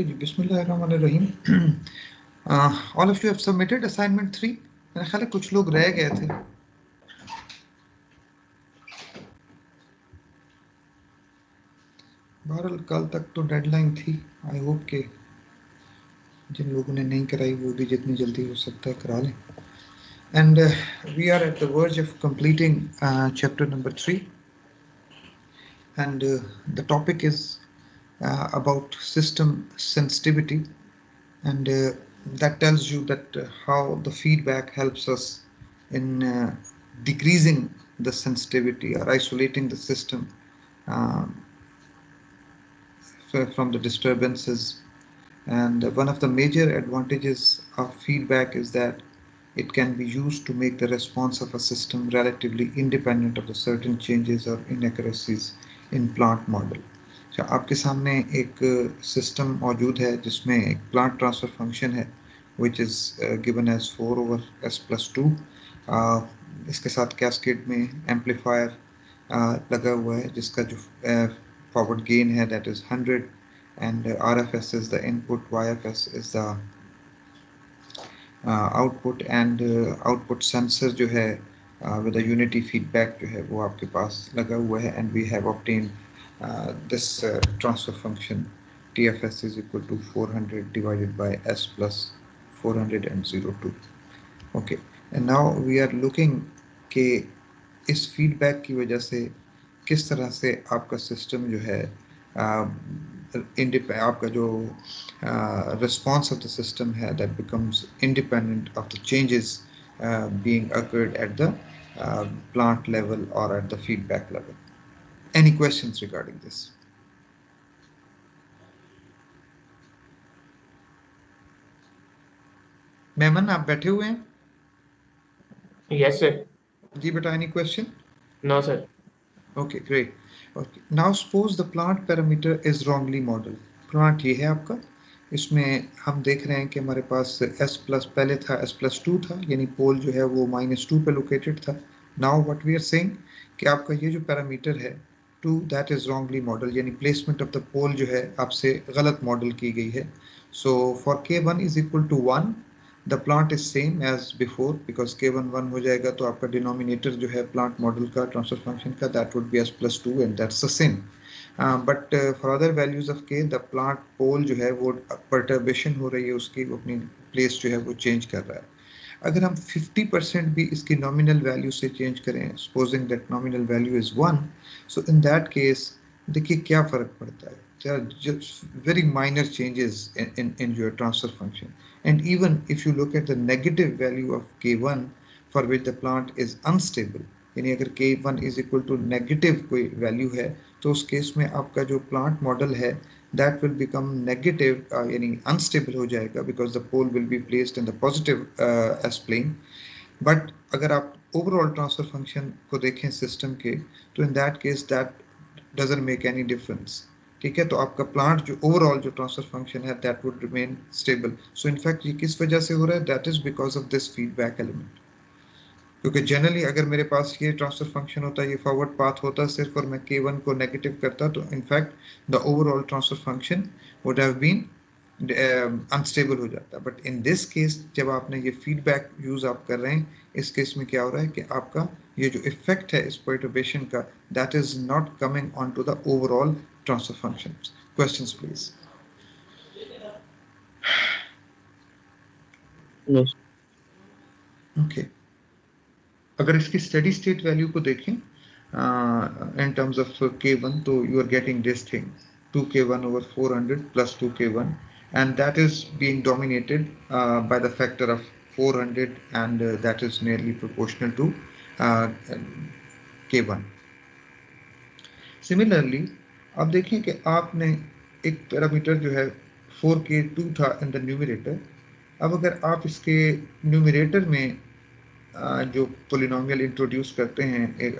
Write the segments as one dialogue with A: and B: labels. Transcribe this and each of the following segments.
A: Okay जी, बिस्मिल्लाहिर्रहमानिर्रहीम। All of you have submitted assignment 3। मेरा ख्याल है कुछ लोग रह गए थे। बहरहाल कल तक तो डेडलाइन थी। आई होप के जिन लोगों ने नहीं कराई वो भी जितनी जल्दी हो सकता है करा लें। And we are at the verge of completing chapter number 3 and the topic is about system sensitivity, and that tells you that how the feedback helps us in decreasing the sensitivity or isolating the system um, from the disturbances. And one of the major advantages of feedback is that it can be used to make the response of a system relatively independent of the certain changes or inaccuracies in plant model. अच्छा, आपके सामने एक system मौजूद है जिसमें एक plant transfer function है which is given as 4/s+2। इसके साथ कैस्केड में एम्पलीफायर लगा हुआ है जिसका जो फॉरवर्ड गेन है that is 100, and RFS is the input, YFS is the output, and output sensor जो है with a unity feedback जो है वो आपके पास लगा हुआ है, and we have obtained this transfer function TFS is equal to 400 divided by S plus 402. Okay, and now we are looking कि इस feedback की वजह से किस तरह से आपका सिस्टम जो है आपका जो response of the system है that becomes independent of the changes being occurred at the plant level or at the feedback level. Any questions regarding this? Memon आप बैठे हुए हैं?
B: Yes, sir.
A: जी बेटा, any question?
B: No, sir.
A: Okay, great. Okay, now suppose the plant parameter is wrongly modeled. Plant ये है आपका, इसमें हम देख रहे हैं कि हमारे पास S प्लस पहले था, S+2 था, यानी पोल जो है वो -2 पे लोकेटेड था। Now what we are saying कि आपका ये जो पैरामीटर है 2 दैट इज रॉन्गली मॉडल, यानी प्लेसमेंट ऑफ द पोल जो है आपसे गलत मॉडल की गई है। So for K1 is equal to 1 the plant is same as before, because K1 1 हो जाएगा तो आपका डिनोमिनेटर जो है प्लांट मॉडल का ट्रांसफर फंक्शन का that would be S+2 and that's the same. But for other values of K the plant pole जो है वो परटर्बेशन हो रही है, उसकी अपनी प्लेस जो है वो चेंज कर रहा है। अगर हम 50% भी इसकी नॉमिनल वैल्यू से चेंज करें, supposing that nominal value is 1, so in that case देखिए क्या फर्क पड़ता है। There are just very minor changes in your transfer function, and even if you look at the negative value of K1 for which the plant is unstable, यानी अगर K1 is equal to negative कोई value है तो उस case में आपका जो plant model है that will become negative, यानी unstable हो जाएगा because the pole will be placed in the positive S plane. But अगर आप overall transfer function को देखें सिस्टम के तो in that case that doesn't make any difference. ठीक है, तो आपका प्लांट जो ओवरऑल जो ट्रांसफर फंक्शन है that would remain stable. So in fact ये किस वजह से हो रहा है, that is because of this feedback element. क्योंकि जनरली अगर मेरे पास ये ट्रांसफर फंक्शन होता, ये फॉरवर्ड पाथ होता सिर्फ, और मैं K1 को नेगेटिव करता तो in fact the overall transfer function would have been unstable हो जाता। बट इन दिस केस जब आपने ये फीडबैक यूज आप कर रहे हैं, इस केस में क्या हो रहा है कि आपका ये जो इफेक्ट है इस परटर्बेशन का that is not coming on to the overall transfer function. Questions please.
B: Yes.
A: Okay, अगर इसकी स्टेडी स्टेट वैल्यू को देखें in terms of K1, तो you are getting this thing 2K1 over 400 plus 2K1, and that is being dominated by the factor of 400, and that is nearly proportional to uh, K1. Similarly, आप देखें कि आपने एक parameter जो है 4K2 था in the numerator. अब अगर आप इसके न्यूमरेटर में जो पोलिनोमियल इंट्रोड्यूस करते हैं, एक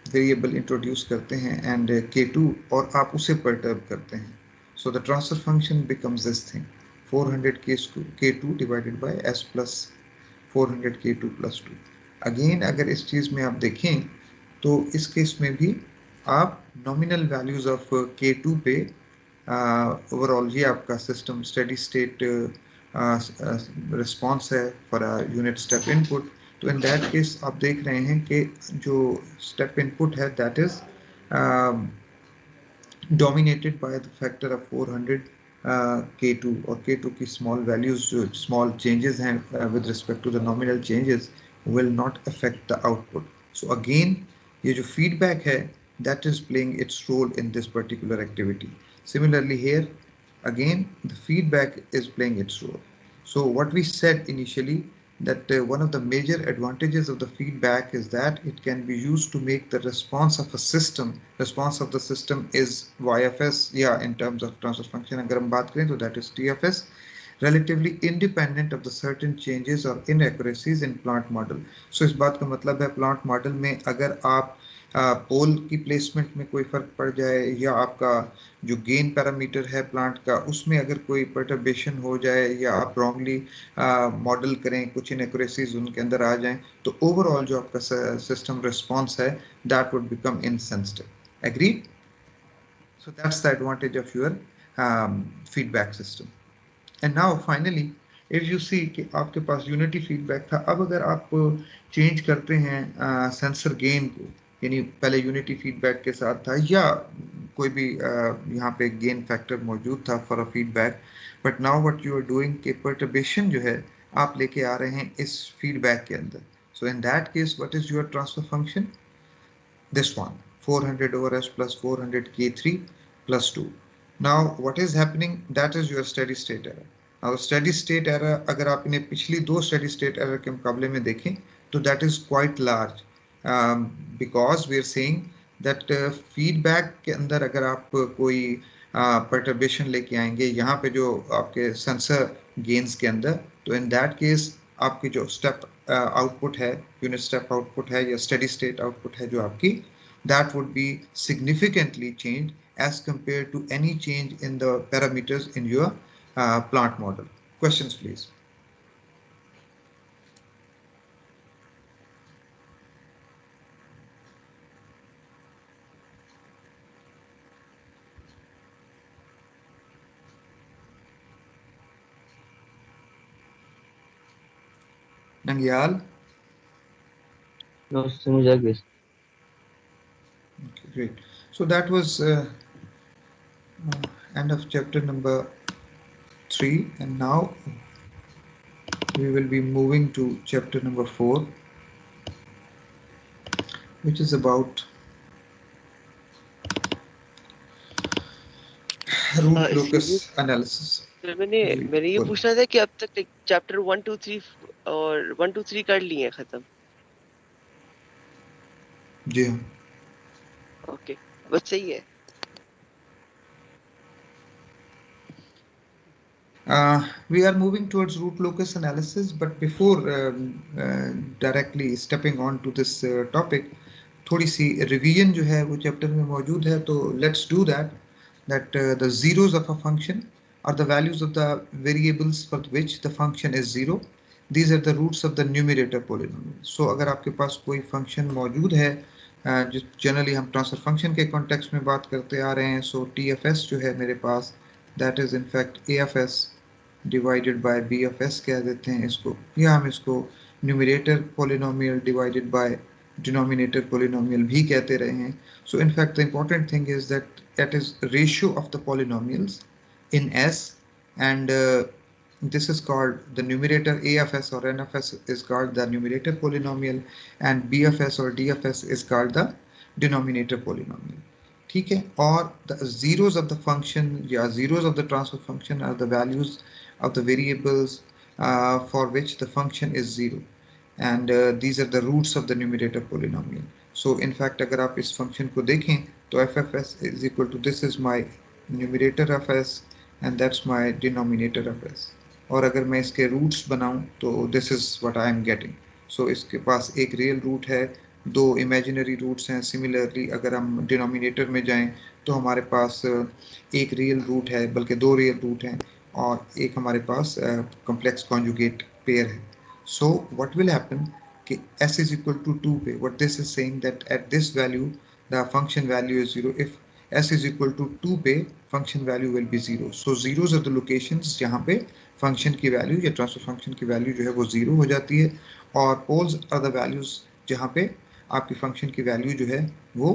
A: वेरिएबल इंट्रोड्यूस करते हैं एंड K2, और आप उसे परटर्ब करते हैं, so the transfer function becomes this thing 400 K2 divided by S plus 400 K2 plus 2। Again अगर इस चीज़ में आप देखें तो इस केस में भी आप नॉमिनल वैल्यूज ऑफ K2 पे ओवरऑल ये आपका सिस्टम स्टेडी स्टेट रिस्पॉन्स है फॉर यूनिट स्टेप इनपुट। तो इन दैट केस आप देख रहे हैं कि जो स्टेप इनपुट है that is dominated by the factor of 400 K2 और K2 की small values जो small changes हैं with respect to the nominal changes will not affect the output. So again ये जो feedback है that is playing its role in this particular activity. Similarly here again the feedback is playing its role. So what we said initially that one of the major advantages of the feedback is that it can be used to make the response of a system, response of the system is YFS, yeah, in terms of transfer function अगर हम बात करें तो that is TFS, relatively independent of the certain changes or inaccuracies in plant model. So इस बात का मतलब है plant model में अगर आप पोल की प्लेसमेंट में कोई फर्क पड़ जाए या आपका जो गेन पैरामीटर है प्लांट का उसमें अगर कोई परटर्बेशन हो जाए या आप रॉन्गली मॉडल करें, कुछ इनएक्यूरेसीज उनके अंदर आ जाएं, तो ओवरऑल जो आपका सिस्टम रिस्पॉन्स है that would become insensitive. Agreed? So that's the advantage of your feedback system. And now finally if you see कि आपके पास यूनिटी फीडबैक था, अब अगर आप चेंज करते हैं सेंसर गेन को, यानी पहले यूनिटी फीडबैक के साथ था या कोई भी यहाँ पे गेन फैक्टर मौजूद था for a feedback, but now what you are doing कि परटर्बेशन जो है आप लेके आ रहे हैं इस फीडबैक के अंदर। So in that case what is your transfer function? This one 400 over S plus 400 K3 plus 2. Now what is happening? That is your steady state error. Now steady state error अगर आप इन्हें पिछली दो steady state error के मुकाबले में देखें तो that is quite large because we are saying that feedback के अंदर अगर आप कोई perturbation लेके आएंगे यहाँ पे जो आपके sensor gains के अंदर, तो in that case आपकी जो स्टेप आउटपुट है, यूनिट स्टेप आउटपुट है या स्टेडी स्टेट आउटपुट है जो आपकी, that would be significantly changed as compared to any change in the parameters in your plant model. Questions please. Nangyal?
C: No, Simujagis.
A: Okay, great. So that was end of chapter number 3, and now we will be moving to chapter number 4, which is about root locus analysis.
D: मैंने ये पूछना था कि अब तक chapter 1 2 3 और 1 2 3 कर लिए हैं खत्म?
A: जी हाँ।
D: ओके, बस सही है।
A: We are moving towards root locus analysis, but before directly stepping on to this topic, थोड़ी सी revision जो है वो चैप्टर में मौजूद है, तो let's do that. That the zeros of a function are the values of the variables for which the function is zero. These are the roots of the numerator polynomial. So अगर आपके पास कोई function मौजूद है जो generally हम transfer function के context में बात करते आ रहे हैं, सो TFS जो है मेरे पास that is in fact AFS divided by BFS कह देते हैं इसको, या हम इसको numerator polynomial divided by denominator polynomial भी कहते रहे हैं. So in fact the important thing is that is ratio of the polynomials in S, and this is called the numerator. AFS or NFS is called the numerator polynomial, and BFS or DFS is called the denominator polynomial. ठीक है, और the zeros of the function या zeros of the transfer function are the values of the variables for which the function is zero, and these are the roots of the numerator polynomial. So in fact अगर आप इस function को देखें तो FFS is equal to this is my numerator of S and that's my denominator of S. और अगर मैं इसके रूट्स बनाऊं तो this is what I am getting. So इसके पास एक रियल रूट है, दो इमेजिनरी रूट्स हैं. सिमिलरली अगर हम डिनोमिनेटर में जाएं तो हमारे पास एक रियल रूट है, बल्कि दो रियल रूट हैं, और एक हमारे पास कॉम्प्लेक्स कॉन्जुगेट पेयर है. So what will happen कि S is equal to 2 पे, what this is saying that at this value the function value is 0. If s is equal to 2 पे function value will be 0. So zeros are the locations जहाँ पे function की value या transfer function की value जो है वो 0 हो जाती है, और poles are the values जहाँ पे आपकी function की value जो है वो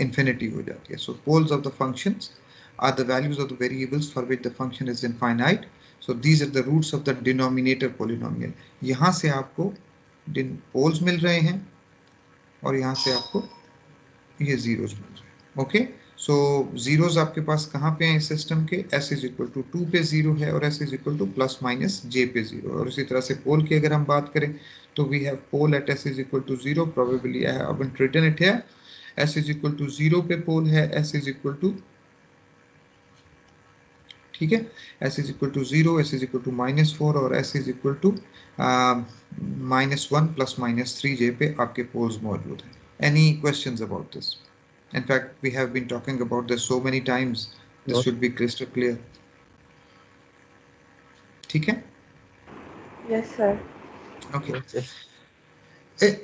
A: infinity हो जाती है. So poles of the functions are the values of the variables for which the function is infinite. So these are the roots of the denominator polynomial. यहाँ से आपको poles मिल रहे हैं और यहाँ से आपको ये जीरोस मिल रहे हैं. ओके, सो जीरोस आपके पास कहाँ पे हैं इस सिस्टम के? s इज इक्वल टू 2 पे 0 है और s is equal two plus minus j पे 0. और इसी तरह से पोल की अगर हम बात करें तो we have pole at s is equal to 0. Probably I have written it here. s is equal to 0 पे पोल है, s इज इक्वल टू, ठीक है, s is equal to 0, s is equal to -4 और s is equal to -1 plus -3j पे आपके poles मौजूद हैं. Any questions about this? In fact, we have been talking about this so many times. This should be crystal clear. ठीक है?
C: Yes, sir.
A: Okay.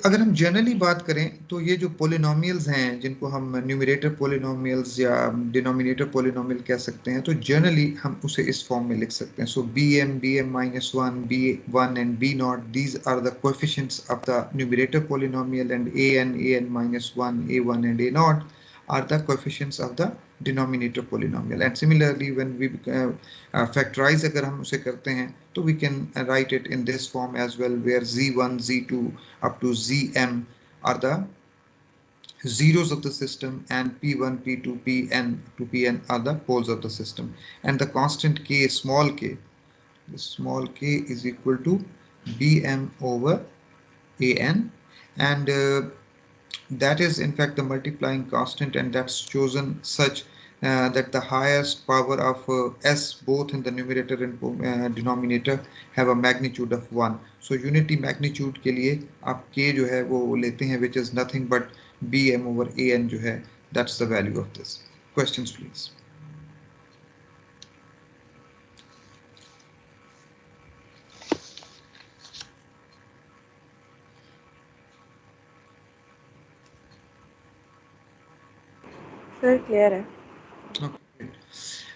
A: अगर हम generally बात करें तो ये जो पोलिनोमियल्स हैं जिनको हम न्यूमरेटर पोलिनोमियल्स या डिनोमिनेटर पोलिनोमियल कह सकते हैं, तो जनरली हम उसे इस फॉर्म में लिख सकते हैं. सो bm -1, b1 and b0, these are the coefficients of the numerator polynomial, and an -1, a1 and a0 are the coefficients of the denominator polynomial. And similarly when we factorize अगर हम उसे करते हैं तो we can write it in this form as well, where z1 z2 up to zm are the zeros of the system, and p1 p2 pn to pn are the poles of the system, and the constant k, small k, the small k is equal to bm over an, and that is in fact the multiplying constant, and that's chosen such that the highest power of s both in the numerator and denominator have a magnitude of 1. So unity magnitude के लिए आप k जो है वो लेते हैं, which is nothing but bm over an जो है, that's the value of this. Questions please.
C: Sir, clear है.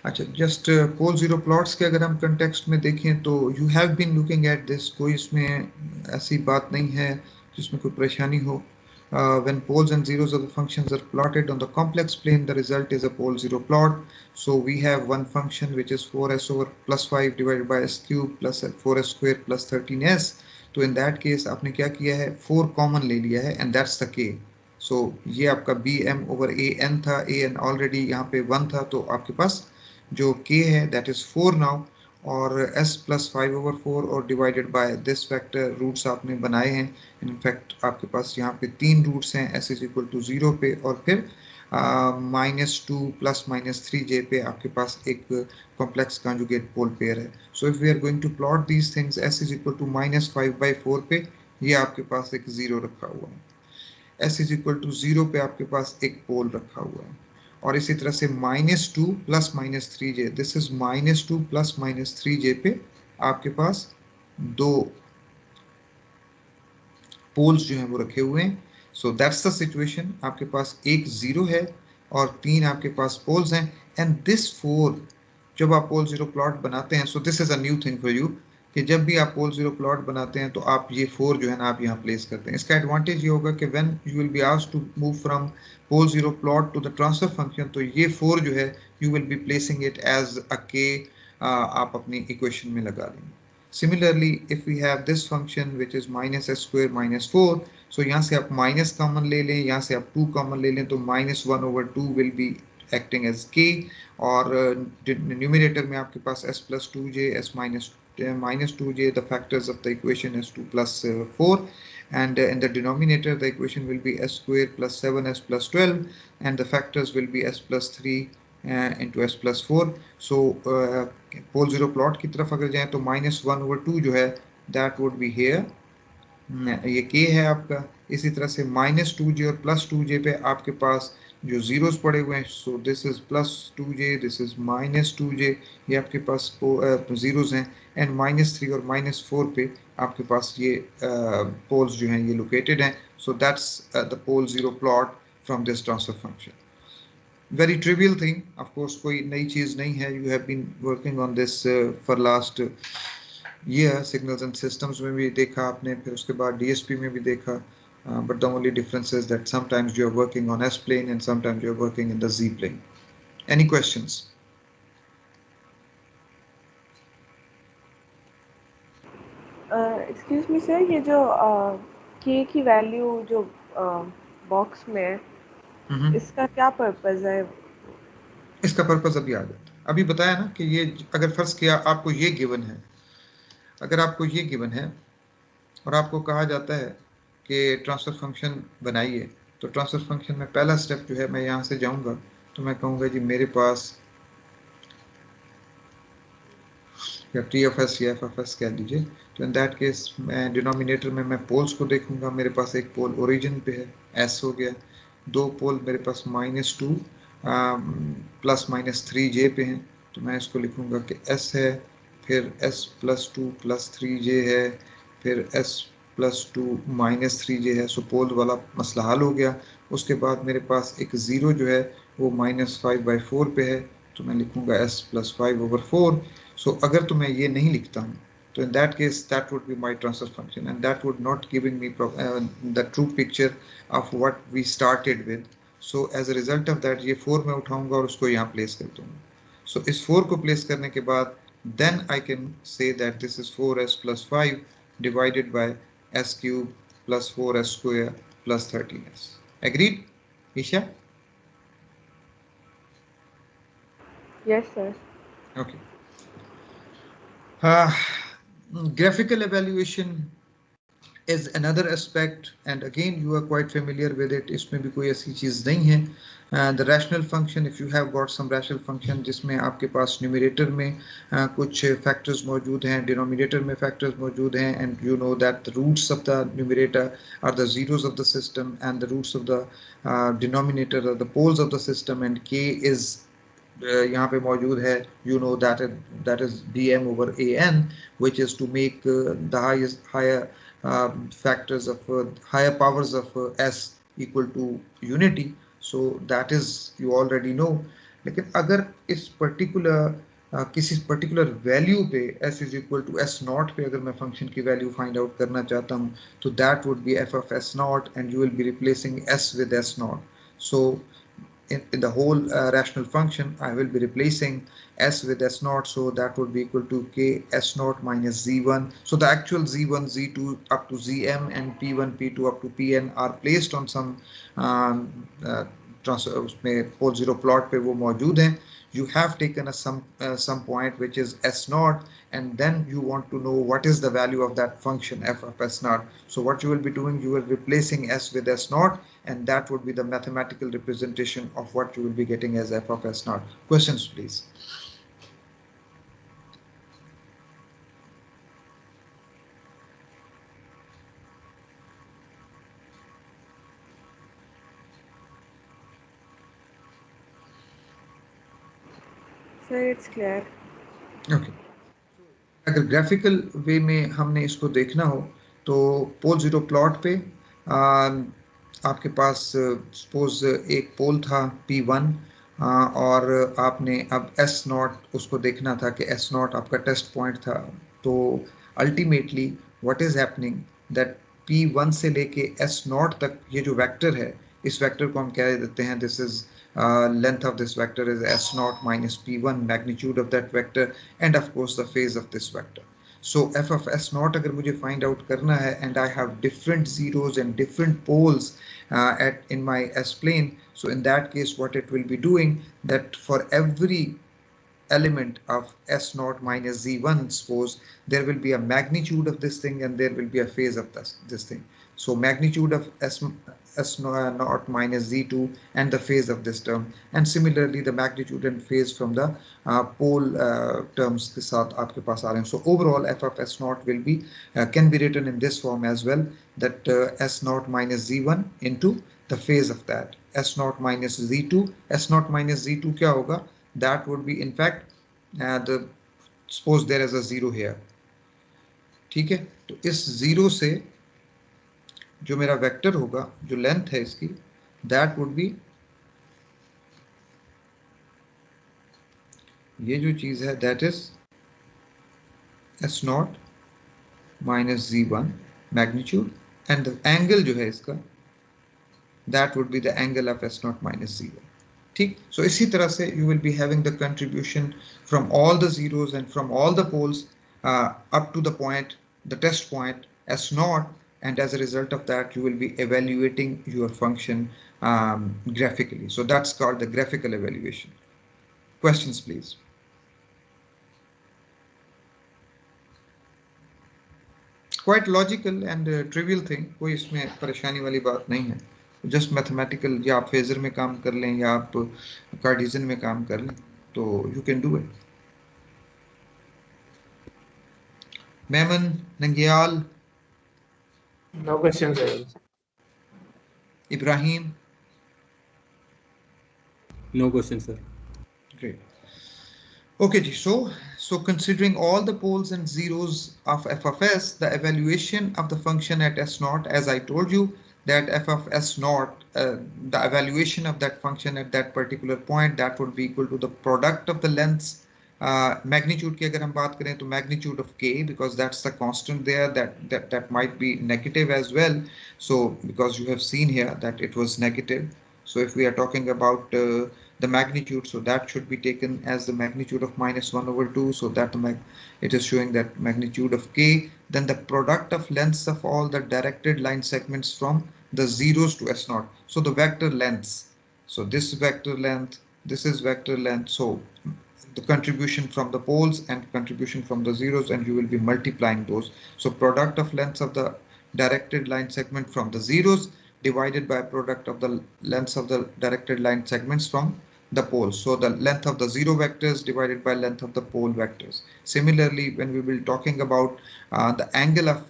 A: अच्छा, जस्ट पोल जीरो प्लॉट्स के अगर हम कंटेक्स्ट में देखें तो you have been looking at this. कोई इसमें ऐसी बात नहीं है जिसमें कोई परेशानी हो. When poles and zeros of the functions are plotted on the complex plane, the result is a pole zero plot. So we have one function which is 4s over plus 5 divided by s cube plus 4s square plus 13s. तो in that case आपने क्या किया है, 4 common ले लिया है, and that's the k. So ये आपका bm over an था, an ऑलरेडी यहाँ पे 1 था, तो आपके पास जो k है that is 4 now, और s plus 5 over 4 और divided by this factor roots आपने बनाए हैं. इनफैक्ट आपके पास यहाँ पे 3 रूट्स हैं, s is equal to 0 पे, और फिर -2 plus -3j पे आपके पास एक कॉम्प्लेक्स कॉन्जुगेट पोल पेयर है. So if we are going to plot these things, s is equal to -5/4 पे ये आपके पास एक 0 रखा हुआ है, s is equal to 0 पे आपके पास एक पोल रखा हुआ है, और इसी तरह से -2 plus -3j, this is -2 plus -3j पे आपके पास 2 पोल्स जो हैं वो रखे हुए हैं. So that's the situation. आपके पास एक 0 है और 3 आपके पास पोल्स हैं, एंड दिस 4 जब आप पोल 0 प्लॉट बनाते हैं, सो this is a new thing for you कि जब भी आप पोल 0 प्लॉट बनाते हैं तो आप ये 4 जो है ना आप यहाँ प्लेस करते हैं. इसका एडवांटेज ये होगा कि when you will be asked to move from pole 0 plot to the transfer function, तो ये 4 जो है you will be placing it as a K, आप अपनी इक्वेशन में लगा लेंगे. Similarly, if we have this function which is -s square -4, so यहाँ से आप माइनस कॉमन ले लें, यहाँ से आप 2 कॉमन ले लें, तो -1/2 will be acting as k, और न्यूमरेटर में आपके पास s plus 2j, s minus 2j, the factors of the equation is 2 plus 4, and in the denominator the equation will be s square plus 7s plus 12, and the factors will be s plus 3 into s plus 4. So pole 0 plot की तरफ अगर जाएं तो -1/2 जो है that would be here, ये k है आपका. इसी तरह से -2j और +2j पे आपके पास जो जीरोस पड़े हुए हैं, सो this is +2j, this is -2j, ये आपके पास जीरोस हैं, एंड -3 और -4 पे आपके पास ये पोल्स जो हैं ये लोकेटेड हैं. So that's the pole 0 plot from this transfer function. Very trivial thing, of course, कोई नई चीज नहीं है. You have been working on this for last year. Signals and systems में भी देखा आपने, फिर उसके बाद DSP में भी देखा. But the only difference is that sometimes you are working on S plane and sometimes you are working in the Z plane. Any questions?
C: Excuse me sir, ये जो के की वैल्यू जो बॉक्स में है, इसका क्या पर्पस है?
A: इसका पर्पस अभी आ जाता है. अभी बताया ना कि ये अगर फर्ज किया आपको ये गिवन है, अगर आपको ये गिवन है और आपको कहा जाता है कि ट्रांसफर फंक्शन बनाइए, तो ट्रांसफर फंक्शन में पहला स्टेप जो है, मैं यहाँ से जाऊँगा तो मैं कहूँगा जी मेरे पास या टी ऑफ एस या एफ ऑफ एस कह दीजिए. तो इन दैट केस मैं डिनोमिनेटर में मैं पोल्स को देखूंगा. मेरे पास एक पोल ओरिजिन पे है, एस हो गया. दो पोल मेरे पास -2 +-3j पे हैं, तो मैं इसको लिखूंगा कि एस है, फिर s+2 +3j है, फिर s+2 -3j है. सो पोल वाला मसला हल हो गया. उसके बाद मेरे पास एक ज़ीरो जो है वो -5/4 पे है, तो मैं लिखूंगा s+5/4. सो अगर तो मैं ये नहीं लिखता हूँ, तो in that case that would be my transfer function, and that would not giving me the true picture of what we started with. So as a result of that, ये 4 मैं उठाऊंगा और उसको यहाँ प्लेस कर दूंगा. So इस 4 को प्लेस करने के बाद then I can say that this is 4s plus 5 divided by s cube plus 4s square plus 13s. Agreed, Isha?
C: Yes sir.
A: Okay. Graphical evaluation is another aspect, and again you are quite familiar with it. इसमें भी कोई ऐसी चीज़ नहीं है. The rational function, if you have got some rational function जिसमें आपके पास numerator में कुछ factors मौजूद हैं, denominator में factors मौजूद हैं, and you know that the roots of the numerator are the zeros of the system and the roots of the denominator are the poles of the system, and k is यहाँ पे मौजूद है. You know that is dm over an, which is to make the higher factors of higher powers of s equal to unity. So that is you already know. लेकिन अगर इस particular किसी particular value पे s is equal to s naught पे अगर मैं function की value find out करना चाहता हूँ, तो that would B f of s not, and you will B replacing s with s not. So in the whole rational function, I will be replacing s with s naught, so that would be equal to k s naught minus z1. So the actual z1, z2 up to zm and p1, p2 up to pn are placed on some उसमें पोल zero plot पे वो मौजूद हैं. You have taken a some point which is s naught, and then you want to know what is the value of that function f of s naught. So what you will be doing, you will be replacing s with s naught, and that would be the mathematical representation of what you will be getting as f of s naught. Questions, please.
C: Sir it's clear.
A: Okay. अगर graphical वे में हमने इसको देखना हो, तो पोल zero plot पे आपके पास suppose एक पोल था P1, और आपने अब S नॉट उसको देखना था कि S नॉट आपका टेस्ट पॉइंट था. तो ultimately what is happening that P1 से लेके S नॉट तक ये जो वेक्टर है, इस वेक्टर को हम कह देते हैं this is length of this vector is s naught minus p1, magnitude of that vector, and of course the phase of this vector. So f of s naught अगर मुझे find out करना है, and I have different zeros and different poles in my s plane, so in that case what it will be doing, that for every element of s naught minus z1, suppose there will be a magnitude of this thing and there will be a phase of this thing. So magnitude of s naught minus z2 and the phase of this term, and similarly the magnitude and phase from the pole terms के साथ आपके पास आ रहे हैं. So overall f of s naught will be can be written in this form as well, that s naught minus z1 into the phase of that s naught minus z2. S naught minus z2 क्या होगा? That would be in fact suppose there is a zero here. ठीक है, तो इस zero से जो मेरा vector होगा, जो लेंथ है इसकी, दैट वुड बी, ये जो चीज है that is S0 minus Z1 magnitude, and the angle जो है इसका that would be the angle of S0 minus Z1. ठीक, so इसी तरह से you will be having the contribution from all the zeros and from all the poles up to the point, the test point S0, and as a result of that you will be evaluating your function graphically. So that's called the graphical evaluation. Questions please. Quite logical and trivial thing, कोई इसमें परेशानी वाली बात नहीं है. Just mathematical, या आप phasor में काम कर लें या आप कार्टेशियन में काम कर लें, तो you can do it. Memon, Nangial,
B: no question sir.
A: Ibrahim,
E: no question sir.
A: Great. Okay, so considering all the poles and zeros of f of s, the evaluation of the function at S0, as I told you, that f of S0, the evaluation of that function at that particular point, that would be equal to the product of the lengths, magnitude की अगर हम बात करें तो magnitude of k, because that's the constant there, that might be negative as well. So because you have seen here that it was negative, so if we are talking about the magnitude, so that should be taken as the magnitude of -1/2, so that it is showing that magnitude of k. Then the product of lengths of all the directed line segments from the zeros to S0, so the vector lengths, so this vector length, this is vector length, so the contribution from the poles and contribution from the zeros, and you will be multiplying those. So product of lengths of the directed line segment from the zeros divided by product of the lengths of the directed line segments from the poles. So the length of the zero vectors divided by length of the pole vectors. Similarly, when we will talking about the angle of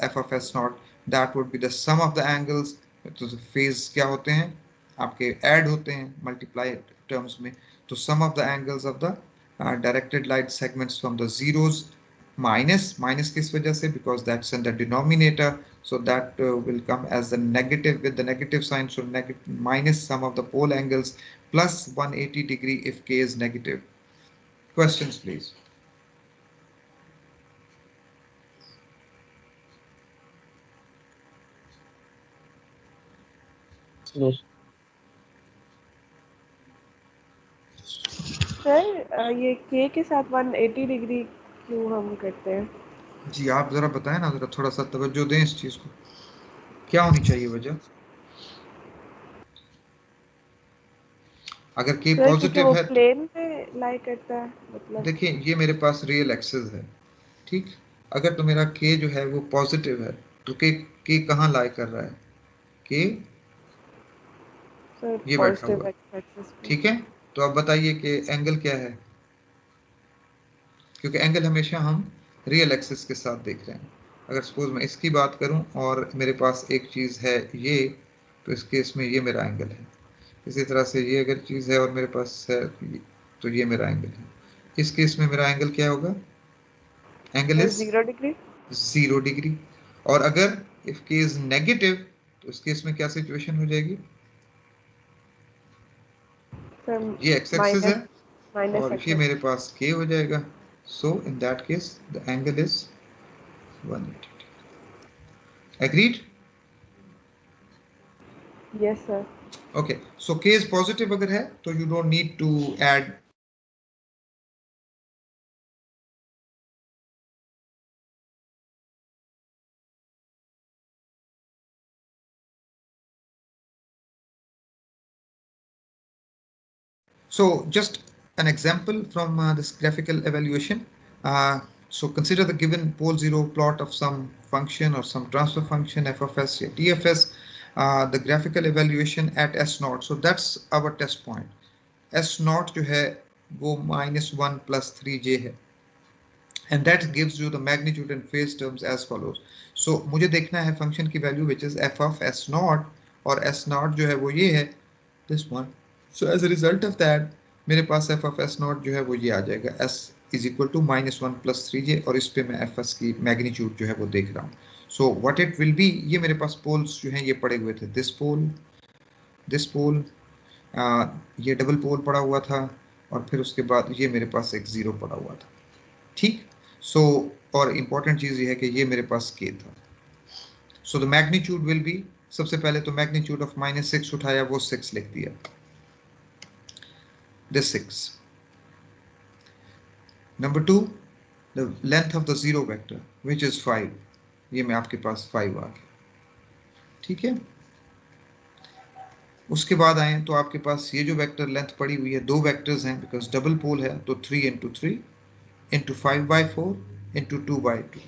A: f of S0, that would be the sum of the angles. तो phase क्या होते हैं आपके add होते हैं multiply terms में, तो sum of the angles of the directed line segments from the zeros minus किस वजह से, because that's in the denominator, so that will come as the negative with the negative sign, so minus sum of the pole angles plus 180 degree if k is negative. Questions please.
D: Yes.
C: Sir ये k के साथ 180 degree क्यों हम करते हैं?
A: जी आप जरा बताएं ना, जरा थोड़ा सा तवज्जो दें इस चीज को, क्या होनी चाहिए वजह? अगर k पॉजिटिव है
C: प्लेन पे लाई करता है, मतलब
A: देखिए ये मेरे पास रियल एक्सिस है, ठीक, अगर तो मेरा k जो है वो पॉजिटिव है तो k कहाँ लाई कर रहा है, k ये बैठा हुआ, ठीक है. तो अब बताइए कि एंगल क्या है, क्योंकि एंगल हमेशा हम रियल एक्सिस के साथ देख रहे हैं. अगर सपोज मैं इसकी बात करूं और मेरे पास एक चीज़ है ये, तो इस केस में ये मेरा एंगल है. इसी तरह से ये अगर चीज़ है और मेरे पास है तो ये मेरा एंगल है. इस केस में मेरा एंगल क्या होगा, एंगल इज 0 डिग्री. और अगर इफ के इज नेगेटिव तो इस केस में क्या सिचुएशन हो जाएगी, ये एक्स एक्सिस है और ये मेरे पास k हो जाएगा. So in that case the angle is 180. Agreed?
C: Yes sir.
A: Okay, so k is positive अगर है तो you don't need to add So just an example from this graphical evaluation. So consider the given pole zero plot of some function or some transfer function f of s or tfs, the graphical evaluation at S0. So that's our test point. S0 जो है वो -1 + 3j है, and that gives you the magnitude and phase terms as follows. So मुझे देखना है function की value which is f of S0, और S0 जो है वो ये है, this one. So as a result of that मेरे पास f of S0 जो है वो ये आ जाएगा, s is equal to -1 + 3j, और इस पे मैं fs की मैग्नीट्यूड जो है वो देख रहा हूँ. So what it will be, ये मेरे पास पोल्स जो हैं ये पड़े हुए थे, this दिस पोल, ये डबल पोल पड़ा हुआ था, और फिर उसके बाद ये मेरे पास एक 0 पड़ा हुआ था। ठीक, सो और इम्पॉर्टेंट चीज़ ये है कि ये मेरे पास k था। So the magnitude will be, सबसे पहले तो मैग्नीट्यूड ऑफ -6 उठाया, वो 6 लिख दिया, this 6। Number 2, the length of the zero vector which is 5, ये में आपके पास 5 आ गया। ठीक है, उसके बाद आए तो आपके पास ये जो वेक्टर लेंथ पड़ी हुई है, दो वेक्टर्स हैं, बिकॉज डबल पोल है, तो 3 इंटू 3 इंटू 5/4 इंटू 2/2।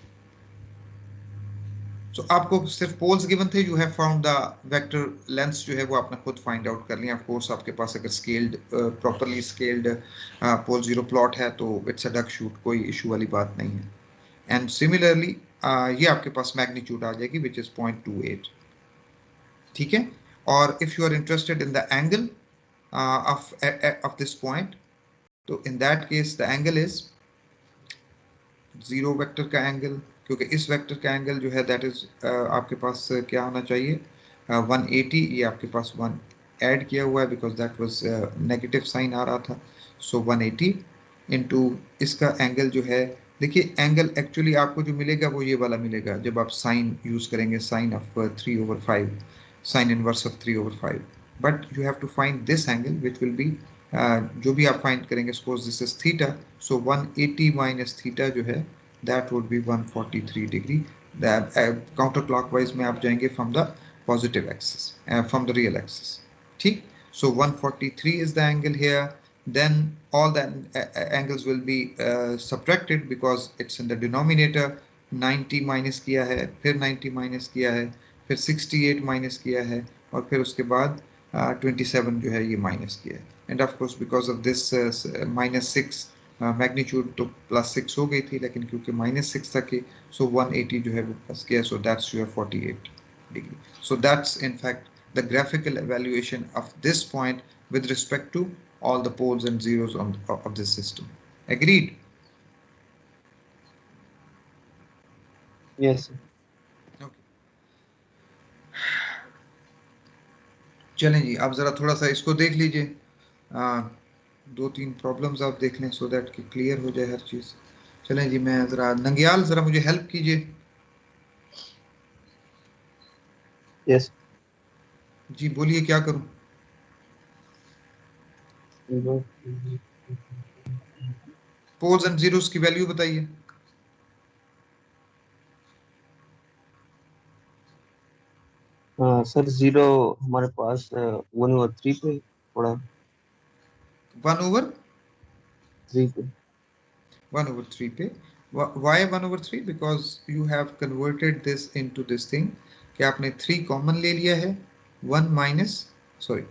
A: सो आपको सिर्फ पोल्स गिवन थे, you have found the vector lengths जो है वो आपने खुद फाइंड आउट कर लिया। ऑफ कोर्स आपके पास अगर scaled, properly scaled pole zero plot है तो इट्स अ डक शूट, कोई इशू वाली बात नहीं है। एंड सिमिलरली ये आपके पास मैग्नीट्यूड आ जाएगी विच इज 0.28। ठीक है, और if you are interested in the angle of this point, तो in that case the angle is zero vector का एंगल, क्योंकि इस वेक्टर का एंगल जो है दैट इज आपके पास क्या होना चाहिए, 180। ये आपके पास 1 ऐड किया हुआ है because that was negative sign आ रहा था। सो 180 इंटू इसका एंगल जो है, देखिए एंगल एक्चुअली आपको जो मिलेगा वो ये वाला मिलेगा जब आप साइन यूज करेंगे, sine of 3/5, sine inverse of 3/5। But you have to find this angle which will be, जो भी आप फाइंड करेंगे, suppose this is theta, so 180 minus theta जो है that would be 143 degree. Counter clockwise में आप जाएंगे from the positive axis, from the real axis. ठीक, so 143 is the angle here, then all the angles will be subtracted because it's in the denominator। 90 minus किया है, फिर 90 minus किया है, फिर 68 माइनस किया है, और फिर उसके बाद 27 जो है ये माइनस किया है। And of course because of this -6 magnitude तो +6 हो गई थी, लेकिन क्योंकि -6 था कि, सो 180 जो है वो प्लस किया, so that's your 48 degree। So that's in fact the graphical evaluation of this point with respect to all the poles and zeros of this system. Agreed?
B: Yes, sir.
A: Okay. चलें जी, आप ज़रा थोड़ा सा इसको देख लीजिए, 2-3 प्रॉब्लम्स आप देख लें सो दैट कि क्लियर हो जाए हर चीज़। चलें जी, मैं ज़रा नंगियाल ज़रा मुझे हेल्प कीजिए।
B: Yes.
A: जी बोलिए, क्या करूं? पोल्स एंड जीरोस की वैल्यू बताइए।
B: सर जीरो हमारे पास 1/3 पे थोड़ा
A: 1/3
B: पे
A: 1/3 पे। Why 1/3? Because you have converted this into this thing कि आपने 3 कॉमन ले लिया है, 1 minus, sorry,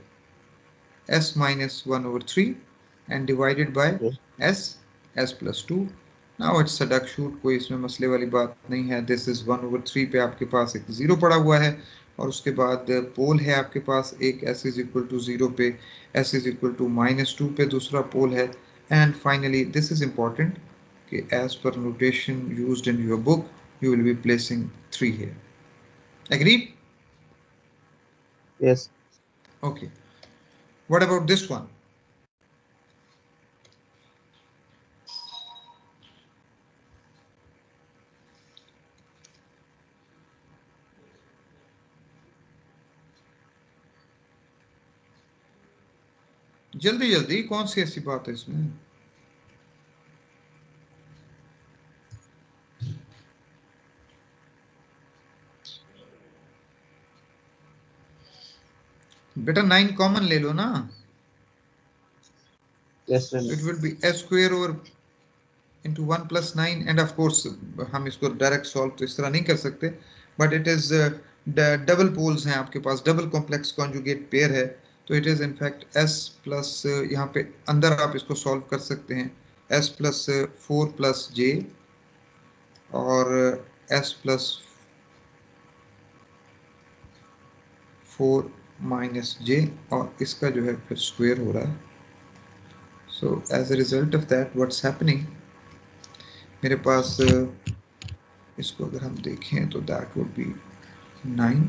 A: s minus 1/3 and divided by
B: yes.
A: s plus 2। Now it's a duck shoot, कोई इसमें मसले वाली बात नहीं है। This is 1/3 पे आपके पास एक 0 पड़ा हुआ है, और उसके बाद पोल है आपके पास एक s is equal to 0 पे, s is equal to -2 पे दूसरा पोल है। And finally this is important कि as per notation used in your book you will be placing 3 here. Agreed?
B: Yes.
A: Okay. What about this one? जल्दी जल्दी, कौन सी ऐसी बात है इसमें? बेटा 9 कॉमन ले लो ना।
B: Yes, sir.
A: It will be s square over into 1 plus 9, and of course हम इसको डायरेक्ट सॉल्व तो इस तरह नहीं कर सकते, but it is double poles हैं आपके पास, डबल कॉम्प्लेक्स कॉन्जुगेट पेयर है, तो it is in fact s plus, यहाँ पे अंदर आप इसको सॉल्व कर सकते हैं, s प्लस 4 प्लस j और s प्लस 4 माइनस j, और इसका जो है फिर स्क्वायर हो रहा है। So as a result of that what's happening, मेरे पास इसको अगर हम देखें तो that would be 9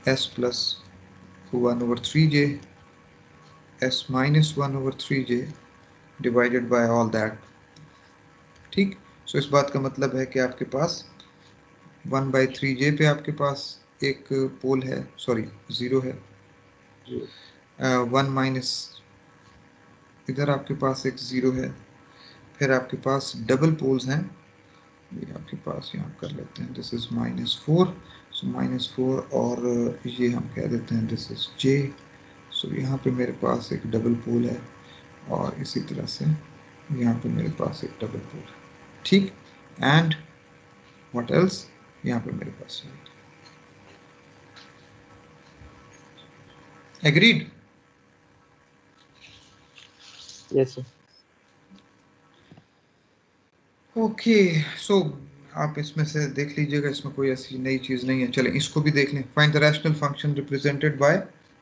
A: s plus 1/3j s minus 1/3j divided by all that. ठीक, सो इस बात का मतलब है कि आपके पास 1/3j पे आपके पास एक पोल है, सॉरी 0 है, 1 माइनस इधर आपके पास एक 0 है, फिर आपके पास डबल पोल्स हैं, ये आपके पास यहाँ कर लेते हैं, दिस इज -4, सो -4 और ये हम कह देते हैं दिस इज j, सो यहाँ पे मेरे पास एक डबल पोल है और इसी तरह से यहाँ पे मेरे पास एक डबल पोल है, ठीक, एंड व्हाट एल्स, यहाँ पे मेरे पास है, एग्रीड?
B: Yes sir.
A: ओके, सो आप इसमें से देख लीजिएगा, इसमें कोई ऐसी नई चीज नहीं है। चलें इसको भी देख लें। Find the rational function represented by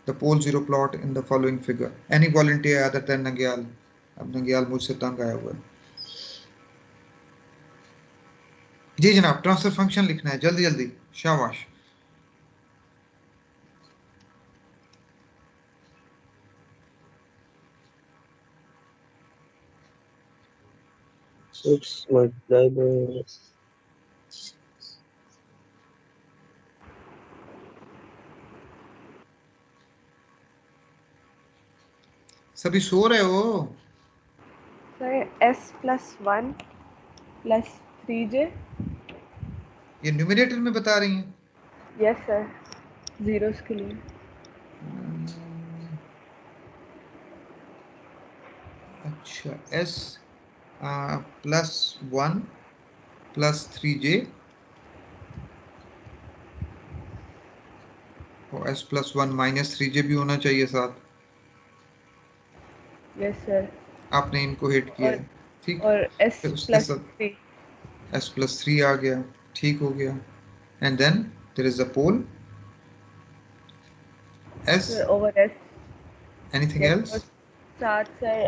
A: the pole zero plot in the following figure. Any volunteer other than Nangyal? अब नंग्याल मुझसे तंग आया हुआ है। जी जनाब, ट्रांसफर फंक्शन लिखना है, जल्दी जल्दी, शाबाश। सभी सो रहे हो?
C: Sir s+1 + 3j।
A: ये न्यूमरेटर में बता रही हैं?
C: यस सर, जीरोस के लिए।
A: अच्छा, s+1 + 3j और s+1 - 3j भी होना चाहिए साथ।
C: Yes sir.
A: आपने इनको हिट किया
C: और
A: है, ठीक।
C: और
A: फिर उसके साथ
C: s+3।
A: s+3 आ गया, ठीक हो गया। And then there is a pole s,
C: sir over s।
A: Anything
C: yes, और
A: एल्स?
C: साथ sir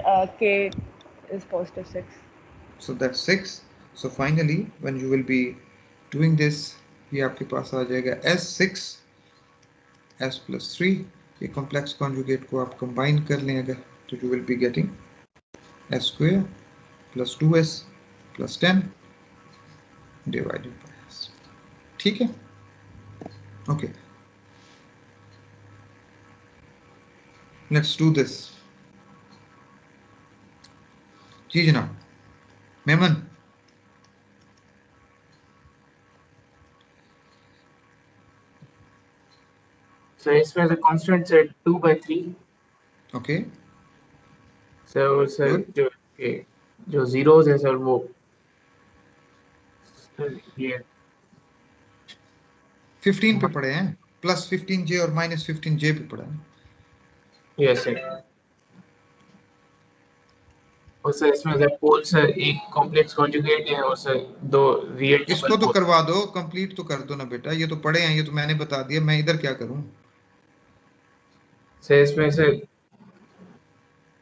C: k is +6।
A: So that's 6। So finally when you will be doing this, ये आपके पास आ जाएगा s6 s+3। ये कॉम्प्लेक्स कॉन्जुगेट को आप कंबाइन कर लें अगर, तो you will be getting s² + 2s + 10 divided by s। ठीक है, ओके, लेट्स डू दिस। जी जनाब, मेमन।
E: So इसमें the constant है 2/3।
A: Okay,
E: sir sir
A: good.
E: जो जीरोस है सर वो ये
A: 15 पे पड़े हैं, +15j और -15j पे पड़ा है।
E: Yes sir. और सर इसमें सर पोल सर एक कॉम्प्लेक्स कॉन्जुगेट है और सर दो रियल
A: इसको
E: डबल
A: तो
E: पोल।
A: करवा दो, कंप्लीट तो कर दो ना बेटा, ये तो पढ़े हैं, ये तो मैंने बता दिया, मैं इधर क्या करूं?
E: सर इसमें सर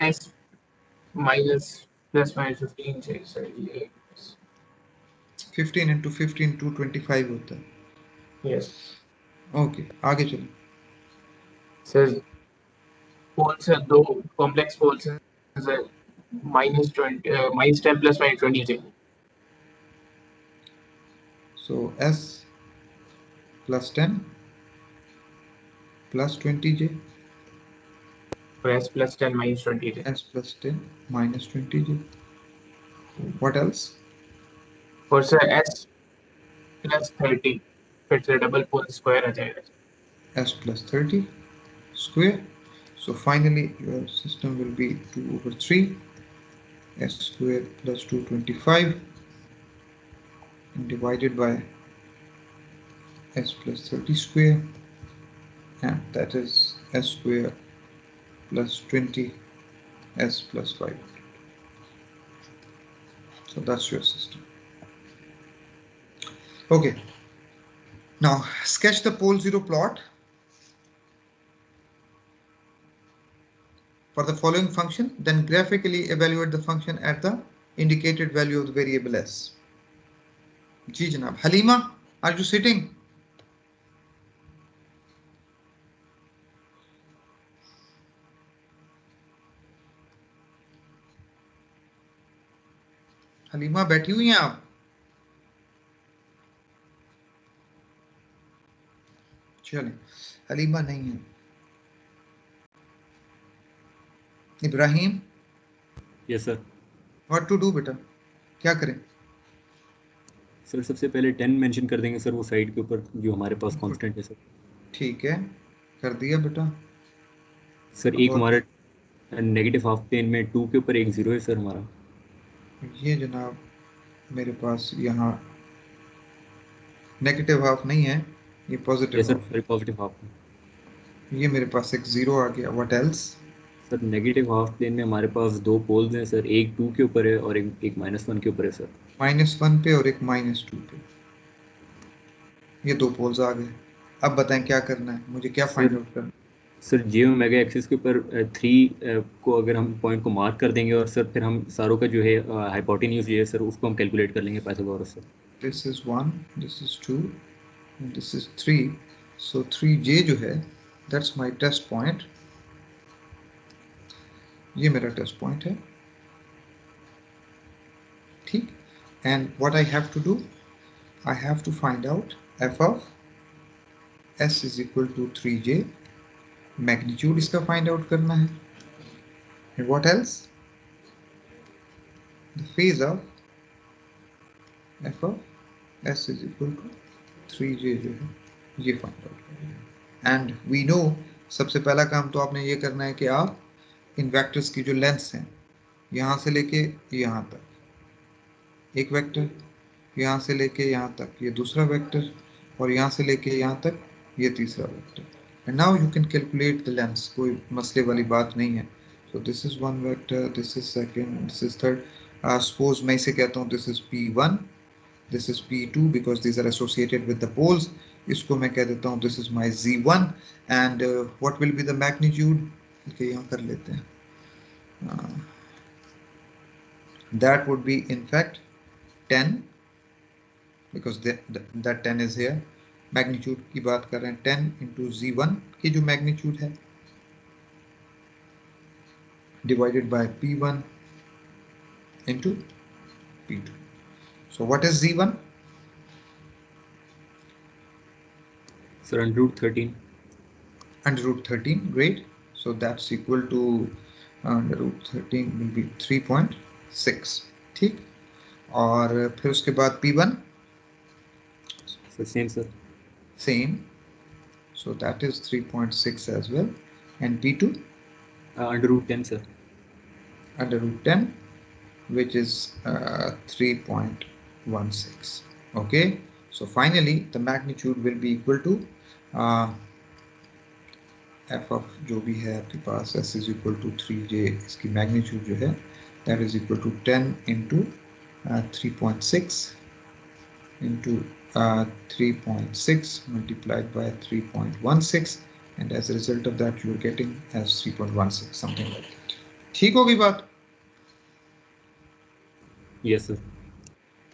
E: s ±15 से सर ये
A: 15 × 15 225 होता है।
E: यस
A: ओके, आगे चलो।
E: सर पोल सर दो कॉम्प्लेक्स पोल सर -20 -10 + 20 से।
A: सो s +10 + 20j,
E: और s +10 -20 से।
A: s +10 -20j, what else?
E: और सर s +30 फिर से डबल पोल स्क्वायर आ जाएगा।
A: s +30 square. So finally your system will be 2/3 s² + 225 divided by s +30 square, and that is s² + 20 s + 500. So that's your system. Okay, now sketch the pole zero plot for the following function, then graphically evaluate the function at the indicated value of the variable s. जी जनाब, Halima, are you sitting? Halima बैठी हुई हैं आप? चलें, हलीमा नहीं है। Ibrahim,
F: yes sir.
A: What to do बेटा, क्या करें?
F: सर सबसे पहले 10 मेंशन कर देंगे सर, वो साइड के ऊपर जो हमारे पास कांस्टेंट है सर।
A: ठीक है, कर दिया बेटा।
F: सर एक हमारा नेगेटिव हाफ प्लेन में 2 के ऊपर एक 0 है सर हमारा।
A: ये जनाब मेरे पास यहाँ नेगेटिव हाफ नहीं है, ये पॉजिटिव
F: यस सर,
A: हाफ है।
F: सॉरी पॉजिटिव हाफ में।
A: ये मेरे पास एक 0 आ गया। What else?
F: Sir negative half plane में हमारे पास 2 पोल्स हैं सर, एक 2 के ऊपर है और एक -1 के ऊपर है सर।
A: -1 पे और एक -2 पे, ये 2 पोल्स आ गए। अब बताएं क्या करना है, मुझे क्या फाइंड आउट करना है?
F: सर जे ओमेगा एक्सिस के ऊपर 3 को अगर हम पॉइंट को मार्क कर देंगे और सर फिर हम सारों का जो है हाइपोटेन्यूज जो है सर उसको हम कैलकुलेट कर लेंगे पाइथागोरस से।
A: This is 1, this is 2 and this is 3। So 3J जो है दैट्स माय टेस्ट पॉइंट, ये मेरा टेस्ट पॉइंट है, ठीक। And what I have to do, I have to find out f of s is equal to 3J, magnitude इसका find out करना है। And what else, the phase of f of s is equal to 3J जो है ये find out करना है। And we know सबसे पहला काम तो आपने ये करना है कि आप इन वेक्टर्स की जो लेंथ्स हैं यहाँ से लेके यहाँ तक एक वेक्टर, यहाँ से लेके यहाँ तक ये दूसरा वेक्टर, और यहाँ से लेके यहाँ तक ये तीसरा vector. And now you can calculate the lengths, कोई मसले वाली बात नहीं है। सो this is one vector, this is second, this is third. Suppose मैं इसे कहता हूँ this is P1, this is P2 because these are associated with the poles. इसको मैं कह देता हूँ this is my Z1 and what will be the magnitude? Okay, यहाँ कर लेते हैं। That would be in fact 10 because that 10 is here. Magnitude की बात कर रहे हैं, 10 into Z1 की जो magnitude है divided by P1 into P2. So what is Z1?
F: Sir, √13.
A: √13, great. So that's equal to √13 will be 3.6, ठीक। और फिर उसके बाद P1
F: same sir,
A: same, so that is 3.6 as well, and P2
F: √10 sir,
A: √10 which is 3.16. okay, so finally the magnitude will be equal to f of जो भी है आपके पास s is equal to 3J, इसकी magnitude जो है that is equal to 10 into 3.6 into 3.6 multiplied by 3.16, and as a result of that you are getting as 3.16, something like that. ठीक होगी बात?
F: yes sir.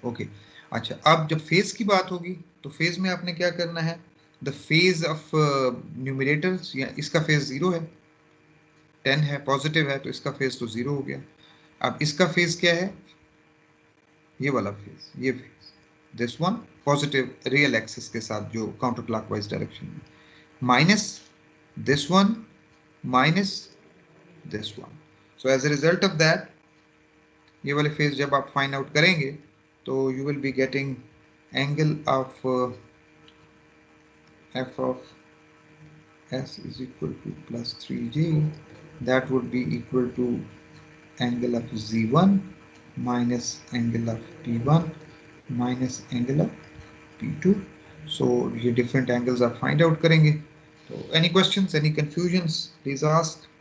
A: ओके अच्छा, अब जब फेज की बात होगी तो फेज में आपने क्या करना है, द फेज ऑफ न्यूमरेटर, या इसका फेज 0 है, 10 है, पॉजिटिव है, तो इसका फेज तो 0 हो गया। अब इसका फेज क्या है, ये वाला फेज, ये phase, this one positive real axis के साथ जो काउंटर क्लॉकवाइज डायरेक्शन में, minus this one minus this one. So as a result of that ये वाले फेज जब आप फाइंड आउट करेंगे तो you will be getting angle of f of s is equal to plus 3J, that would be equal to angle of Z1 minus angle of P1 minus angle of P2. So ये different angles आप find out करेंगे। So any questions, any confusions, please ask.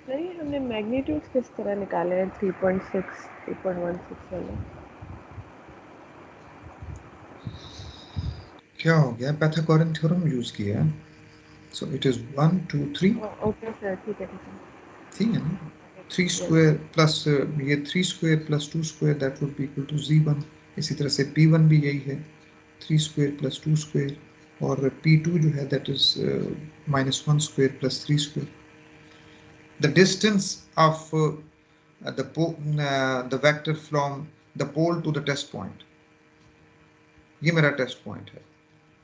C: नहीं, हमने magnitude किस तरह निकाले हैं 3.6 3.16 वाले?
A: क्या हो गया, पाइथागोरन थ्योरम यूज किया है। So it is 1 2 3,
C: okay sir, ठीक है
A: ठीक है ना, 3 स्क्वायर प्लस ये 3 square plus 2 square that would be equal to Z1। इसी तरह से P1 भी यही है, 3 स्क्वायर प्लस 2 स्क्वायर और P2 जो है that is -1 square plus 3 square. The distance of the vector from the pole to the test point. ये मेरा टेस्ट पॉइंट है,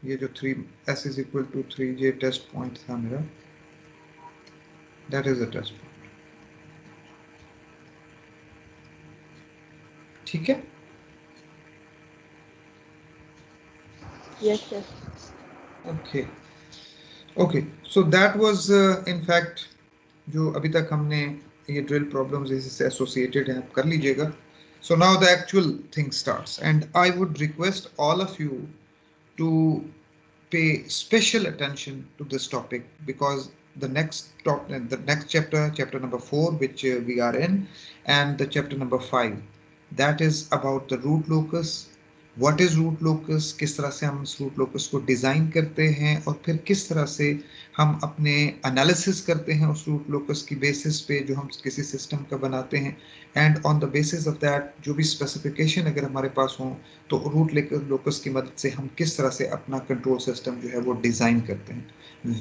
A: ये जो 3s is equal to 3j test point था मेरा, that is the test point. ठीक है?
C: Yes, sir.
A: Okay. Okay. So that was in fact जो अभी तक हमने ये drill problems इससे associated हैं, आप कर लीजिएगा. So now the actual thing starts, and I would request all of you to pay special attention to this topic, because the next chapter, chapter number 4, which we are in, and the chapter number 5, that is about the root locus. What is root locus, किस तरह से हम इस root locus को design करते हैं, और फिर किस तरह से हम अपने एनालिसिस करते हैं उस root locus की बेसिस पे जो हम किसी सिस्टम का बनाते हैं, and on the basis of that जो भी स्पेसिफिकेशन अगर हमारे पास हो तो रूट locus की मदद से हम किस तरह से अपना कंट्रोल सिस्टम जो है वो डिजाइन करते हैं.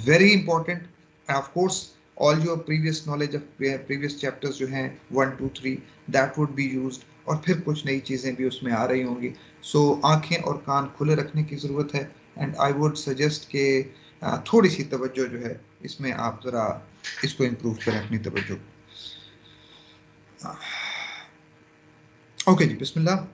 A: Very important. Of course all your previous knowledge of previous chapters जो हैं 1, 2, 3 that would be used, और फिर कुछ नई चीज़ें भी उसमें आ रही होंगी. सो आंखें और कान खुले रखने की ज़रूरत है, एंड आई वुड सजेस्ट कि थोड़ी सी तवज्जो जो है इसमें आप ज़रा इसको इम्प्रूव करें, अपनी तवज्जो. ओके जी, बिस्मिल्लाह.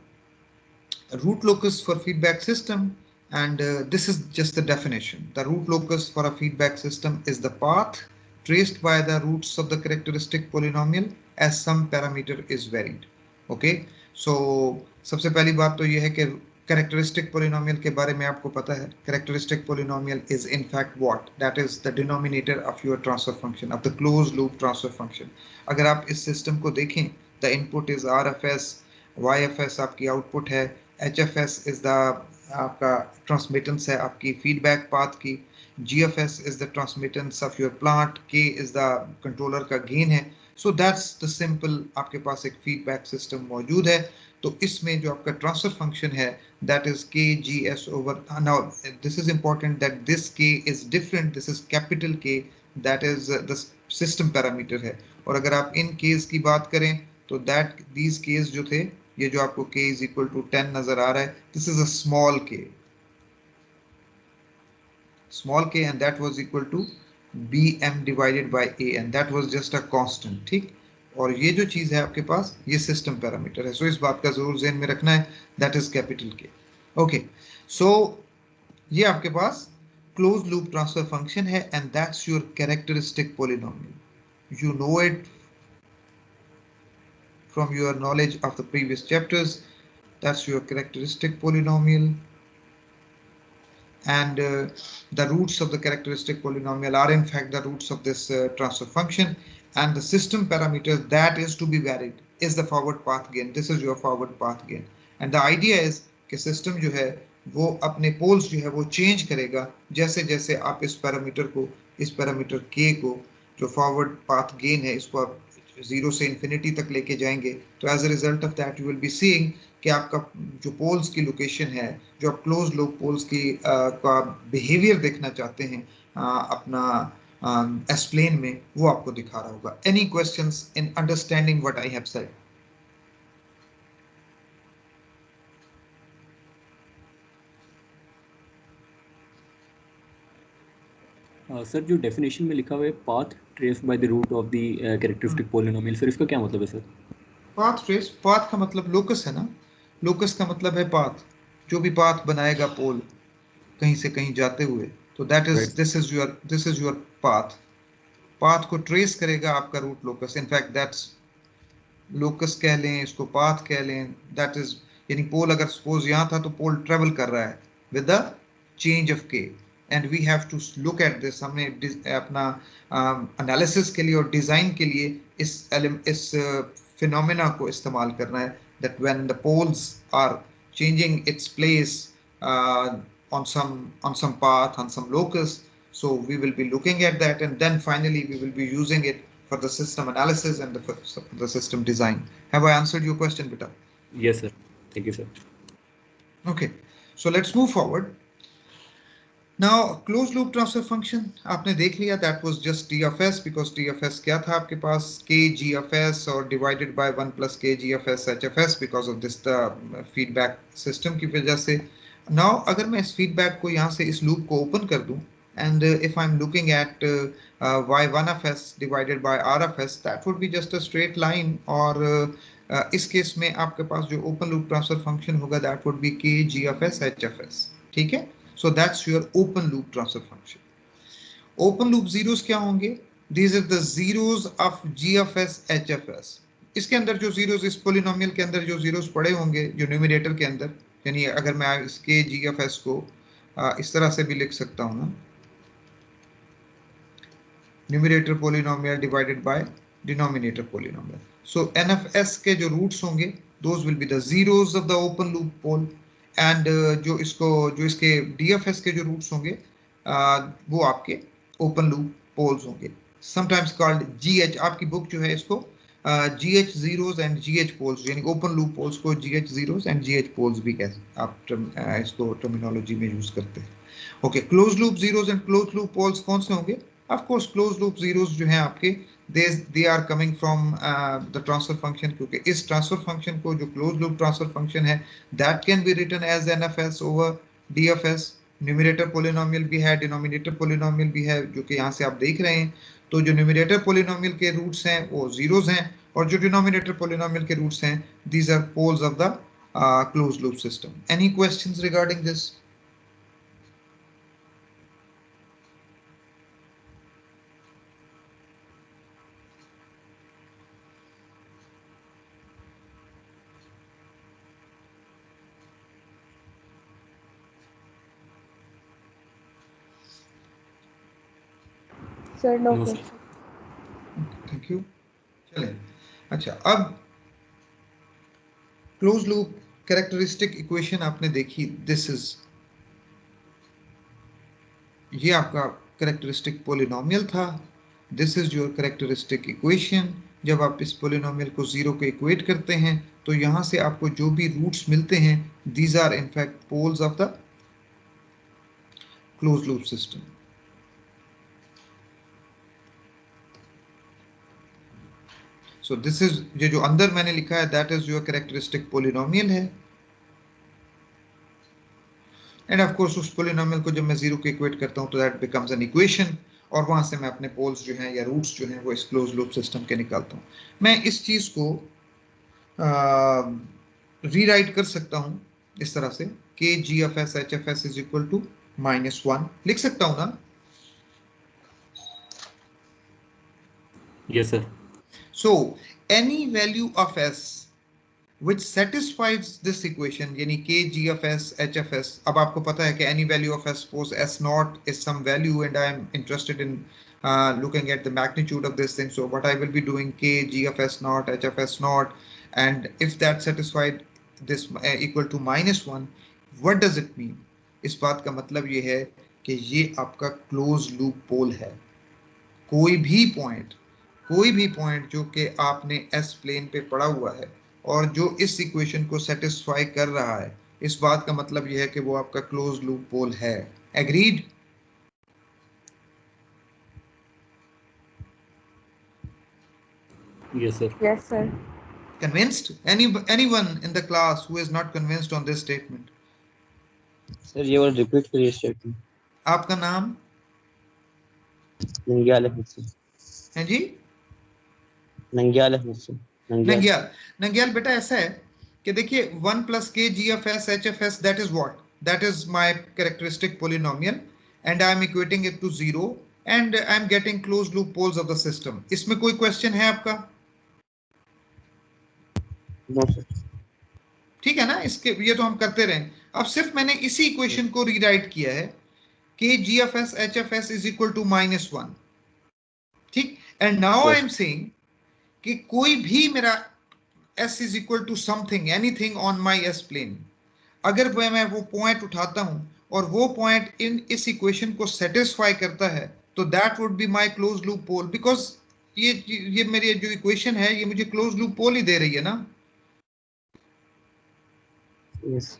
A: Root locus for feedback system, and this is just the definition. The root locus for a feedback system is the path traced by the roots of the characteristic polynomial as some parameter is varied. Okay, so सबसे पहली बात तो ये है कि characteristic polynomial के बारे में आपको पता है. Characteristic polynomial is in fact what? That is the denominator of your transfer function, of the closed loop transfer function. अगर आप इस system को देखें, the input is RFS, YFS आपकी output है, HFS is the आपका transmittance है आपकी feedback path की, GFS is the transmittance of your plant, K is the controller का gain है. So that's the simple, आपके पास एक feedback system मौजूद है. तो इसमें जो आपका transfer function है that is KGS over, now this is important that this K is different, this is capital K, that is the system parameter है. और अगर आप इन K's की बात करें तो that these K's जो थे, ये जो आपको K is equal to 10 नजर आ रहा है, this is a small K, and that was equal to BM divided by A, and that was just a constant. ठीक, और ये जो चीज है आपके पास ये सिस्टम पैरामीटर है. सो इस बात का जरूर ज़हन में रखना है, that is capital K. Okay, so ये आपके पास क्लोज लूप ट्रांसफर फंक्शन है, and that's your characteristic polynomial. You know it from your knowledge of the previous chapters. That's your characteristic polynomial, and the roots of the characteristic polynomial are in fact the roots of this transfer function, and the system parameter that is to be varied is the forward path gain. This is your forward path gain, and the idea is कि system जो है वो अपने poles जो है वो change करेगा जैसे जैसे आप इस parameter को, इस parameter k को जो forward path gain है इसको आप 0 से infinity तक लेके जाएंगे. तो as a result of that you will be seeing कि आपका जो पोल्स की लोकेशन है, जो आप क्लोज लूप पोल्स की का बिहेवियर देखना चाहते हैं अपना एस प्लेन में, वो आपको दिखा रहा होगा. Any questions in understanding what I have said?
F: Sir जो डेफिनेशन में लिखा हुआ है path traced by the root of the characteristic polynomial, sir इसका क्या मतलब है सर?
A: पाथ ट्रेस, पाथ का मतलब लोकस है ना, लोकस का मतलब है पाथ, जो भी पाथ बनाएगा पोल कहीं से कहीं जाते हुए, तो that is this is your path. Path को ट्रेस करेगा आपका root locus. In fact that's locus कह लें, इसको पाथ कह लें. दैट इज यानी पोल अगर सपोज यहाँ था तो पोल ट्रेवल कर रहा है with the change of K, and we have to look at this. हमने अपना एनालिसिस के लिए और डिजाइन के लिए इस फिनोमेना को इस्तेमाल करना है, that when the poles are changing its place on some path, on some locus, so we will be looking at that, and then finally we will be using it for the system analysis and the system design. Have I answered your question, beta?
F: Yes sir, thank you sir.
A: Okay, so let's move forward. Now close loop transfer function आपने देख लिया, that was just T of S, because T of S क्या था आपके पास, K G of S और divided by 1 plus K G of S H F S, because of this feedback system की वजह से। नाउ अगर मैं इस फीडबैक को यहाँ से इस लूप को ओपन कर दूं, and if I'm looking at y1 of s divided by r of s, that would be just a straight line, और इस केस में आपके पास जो ओपन लूप ट्रांसफर फंक्शन होगा that would be k g of s h of s, ठीक है। so that's your open loop transfer function. open loop zeros क्या होंगे, these are the zeros of g of s h of s. इसके अंदर जो zeros, इस polynomial के अंदर जो जीरोस पड़े होंगे जो न्यूमरेटर के अंदर, यानी अगर मैं इसके g of s को इस तरह से भी लिख सकता हूँ ना, numerator polynomial divided by denominator polynomial. So n of s के जो रूट्स होंगे those will be the zeros of the open loop pole, and जो इसके d of s के जो रूट्स होंगे वो आपके ओपन लूप पोल्स होंगे, समटाइम्स कॉल्ड gh। आपकी बुक जो है इसको gh zeros and gh poles, यानी ओपन लूप पोल्स को gh zeros and gh poles भी कहते हैं, आप इसको टर्मिनोलॉजी में यूज करते हैं। Okay, close loop zeros and close loop poles कौन से होंगे? Of course close loop zeros जो हैं आपके, they are coming from the transfer function, क्योंकि इस ट्रांसफर फंक्शन को जो क्लोज लूप ट्रांसफर फंक्शन है that can be written as N F S over D F S. Numerator polynomial भी है, डिनोमिनेटर पोलिनोमियल भी है, जो कि यहाँ से आप देख रहे हैं। तो जो न्यूमरेटर पोलिनोमियल के रूट्स हैं वो जीरोस हैं, और जो डिनोमिनेटर पोलिनोमियल के रूट्स हैं these are poles of the close loop system. Any questions regarding this?
C: Sir no
F: No, sir.
C: Question.
A: Thank you. चलें, अच्छा, अब क्लोज लूप कैरेक्टरिस्टिक इक्वेशन आपने देखी, दिस इज, ये आपका कैरेक्टरिस्टिक पोलिनोमियल था, this is your characteristic equation. जब आप इस पोलिनोमियल को जीरो को इक्वेट करते हैं तो यहां से आपको जो भी रूट्स मिलते हैं these are in fact poles of the close loop system. So this is, ये जो अंदर मैंने लिखा है that is your characteristic polynomial है, एंड ऑफ कोर्स उस पोलिनोमियल को जब मैं जीरो को इक्वेट करता हूं तो दैट बिकम्स एन इक्वेशन, और वहां से मैं अपने पोल्स जो हैं या रूट्स जो हैं वो इस क्लोज लूप सिस्टम के निकालता हूं। मैं इस चीज को रीराइट कर सकता हूं इस तरह से, K G of S H F S is equal to -1 लिख सकता हूं ना?
F: Yes, sir.
A: So any value of s which satisfies this equation, यानी k g of s h of s, अब आपको पता है कि any value of s, suppose s naught is some value and I am interested in looking at the magnitude of this thing, so what I will be doing, k g of s naught h of s naught, and if that satisfied this equal to -1, what does it mean? इस बात का मतलब ये है कि ये आपका close loop पोल है। कोई भी पॉइंट जो कि आपने एस प्लेन पे पड़ा हुआ है और जो इस इक्वेशन को सेटिस्फाई कर रहा है, इस बात का मतलब यह है कि वो आपका क्लोज लूप पोल है। Agreed?
F: Yes, sir.
C: Yes sir.
A: Convinced? Anyone in the class who is not convinced on this statement?
B: Sir ये वाला रिपीट करिए स्टेटमेंट।
A: आपका नाम?
B: नंग्याल अहमद सर।
A: हैं जी?
B: नंग्याल अहमद सर।
A: नंग्याल बेटा ऐसा है कि देखिए 1 plus k g of s h of s, that is what? That is my characteristic polynomial and I am equating it to 0 and I am getting closed loop poles of the system. इसमें कोई question है आपका?
B: No sir.
A: ठीक है ना, इसके ये तो हम करते रहे। अब सिर्फ मैंने इसी इक्वेशन को रीराइट किया है, k g of s h of s is equal to -1, ठीक। And now I am saying कि कोई भी मेरा s is equal to something, anything on my s plane, अगर मैं वो पॉइंट उठाता हूं और वो पॉइंट इस इक्वेशन को सेटिस्फाई करता है तो that would be my close loop pole, because ये मेरी जो इक्वेशन है ये मुझे क्लोज लूप पोल ही दे रही है ना।
B: यस।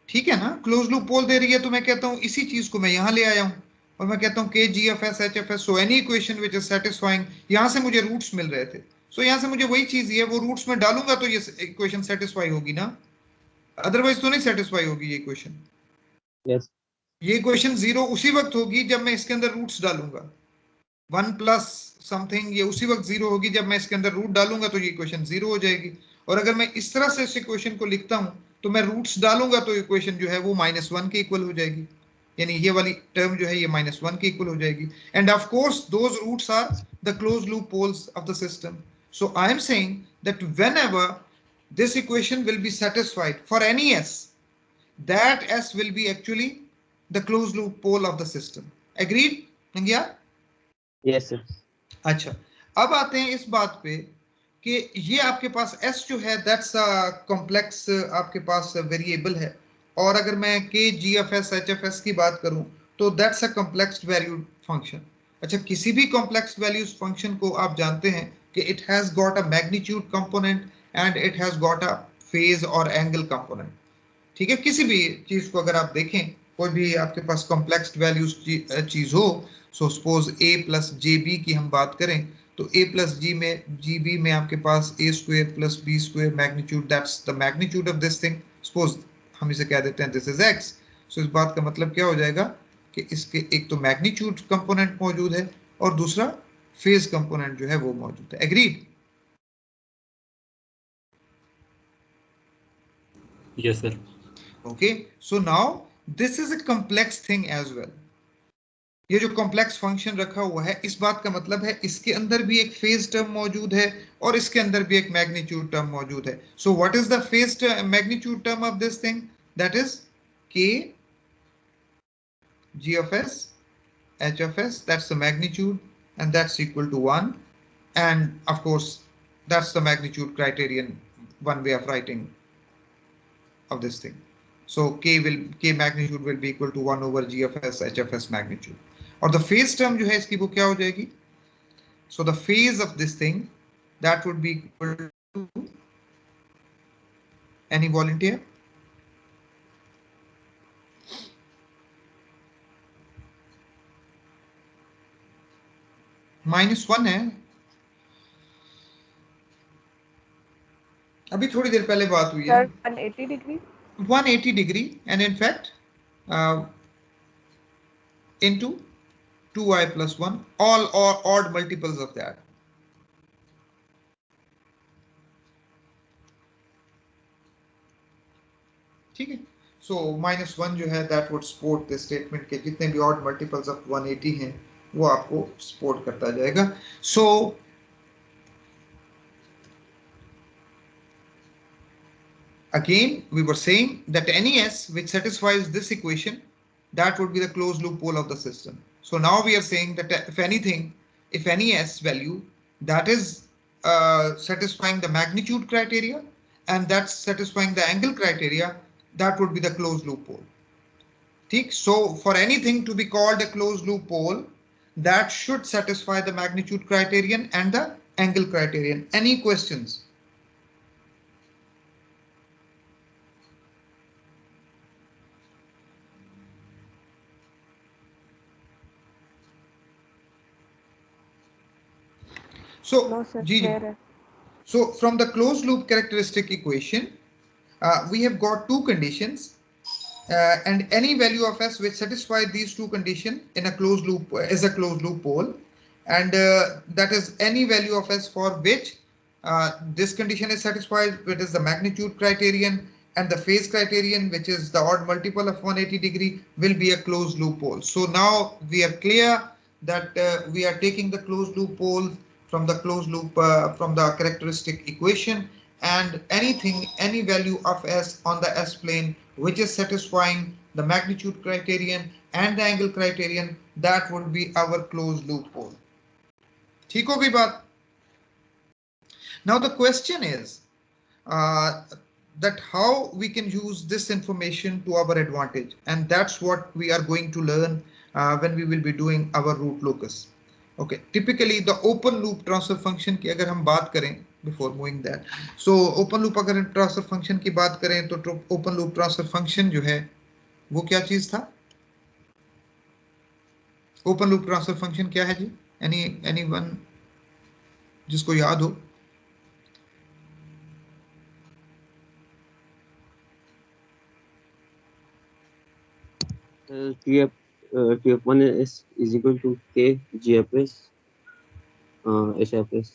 A: ठीक है ना, क्लोज लूप पोल दे रही है तो मैं कहता हूं इसी चीज को मैं यहां ले आया हूं और मैं कहता हूं K G F S H F S, so any equation which is satisfying, यहां से मुझे रूट्स मिल रहे थे, सो यहां से मुझे वही चीज है वो रूट्स में डालूंगा तो ये इक्वेशन सेटिस्फाई होगी ना, अदरवाइज तो नहीं सेटिस्फाई होगी ये इक्वेशन।
B: यस,
A: ये इक्वेशन जीरो उसी वक्त होगी जब मैं इसके अंदर रूट्स डालूंगा, 1 प्लस समथिंग ये उसी वक्त जीरो होगी जब मैं इसके अंदर रूट डालूंगा तो ये इक्वेशन जीरो हो जाएगी। और अगर मैं इस तरह से इस इक्वेशन को लिखता हूं तो मैं रूट्स डालूंगा तो इक्वेशन जो है वो -1 के इक्वल हो जाएगी, यानी ये वाली टर्म जो है ये -1 के इक्वल हो जाएगी। And of course those roots are the close loop poles of the system. So I am saying that whenever this equation will be satisfied for any s, that s will be actually the closed loop pole of the system. Agreed? Nangia?
B: Yes sir.
A: अच्छा, अब आते हैं इस बात पे कि ये आपके पास s जो है दैट्स अ कॉम्प्लेक्स आपके पास वेरिएबल है, और अगर मैं k gfs hfs की बात करूं तो that's a complex valued function. अच्छा, किसी भी कॉम्प्लेक्स वैल्यूज फंक्शन को आप जानते हैं कि it has got a magnitude component and it has got a phase और एंगल कंपोनेंट। ठीक है, किसी भी चीज को अगर आप देखें, कोई भी आपके पास कॉम्प्लेक्स वैल्यूज चीज हो, so suppose a plus j b की हम बात करें तो a प्लस जी में जी बी में आपके पास a square plus b square magnitude, that's the magnitude of this thing. Suppose हम इसे कह देते हैं दिस इज x। सो इस बात का मतलब क्या हो जाएगा कि इसके एक तो मैग्नीट्यूड कंपोनेंट मौजूद है और दूसरा फेज कंपोनेंट जो है वो मौजूद है। Agreed?
F: Yes sir.
A: Okay, so now this is a complex thing as well. ये जो कॉम्प्लेक्स फंक्शन रखा हुआ है इस बात का मतलब है इसके अंदर भी एक फेज टर्म मौजूद है और इसके अंदर भी एक मैग्नीट्यूड टर्म मौजूद है। So what is the phase magnitude term of this thing? That is k g of s h of s, that's the magnitude, and that's equal to 1, and of course that's the magnitude criterion, one way of writing of this thing. So k magnitude will be equal to 1 over gfs hfs magnitude. और the phase term जो है इसकी वो क्या हो जाएगी? So the phase of this thing that would be equal to, any volunteer? -1 है, अभी थोड़ी देर पहले बात हुई है।
C: 180 degree
A: 180 degree, and in fact into 2i plus 1, all or odd multiples of that. ठीक है, so -1 जो है that would support this statement के जितने भी odd multiples of 180 हैं वो आपको support करता जाएगा। So again we were saying that any s which satisfies this equation, that would be the closed loop pole of the system. So now we are saying that if anything, if any s value that is satisfying the magnitude criteria and that's satisfying the angle criteria, that would be the closed loop pole. ठीक, so for anything to be called a closed loop pole, that should satisfy the magnitude criterion and the angle criterion. Any questions? So,
C: no sir,
A: ji, so from the closed loop characteristic equation, we have got two conditions, and any value of s which satisfy these two conditions in a closed loop is a closed loop pole, and that is any value of s for which this condition is satisfied, which is the magnitude criterion, and the phase criterion, which is the odd multiple of 180 degree, will be a closed loop pole. So now we are clear that we are taking the closed loop pole from the closed loop from the characteristic equation, and anything, any value of s on the s plane which is satisfying the magnitude criterion and the angle criterion, that would be our closed loop pole. ठीक हो गई बात? Now the question is that how we can use this information to our advantage, and that's what we are going to learn when we will be doing our root locus. Okay, typically the open loop transfer function की अगर हम बात करें before moving that. So open loop अगर transfer function की बात करें तो ओपन लूप ट्रांसफर फंक्शन जो है वो क्या चीज था? ओपन लूप ट्रांसफर फंक्शन क्या है जी? एनीवन जिसको याद हो?
B: TF1 is equal to K GFS HFS.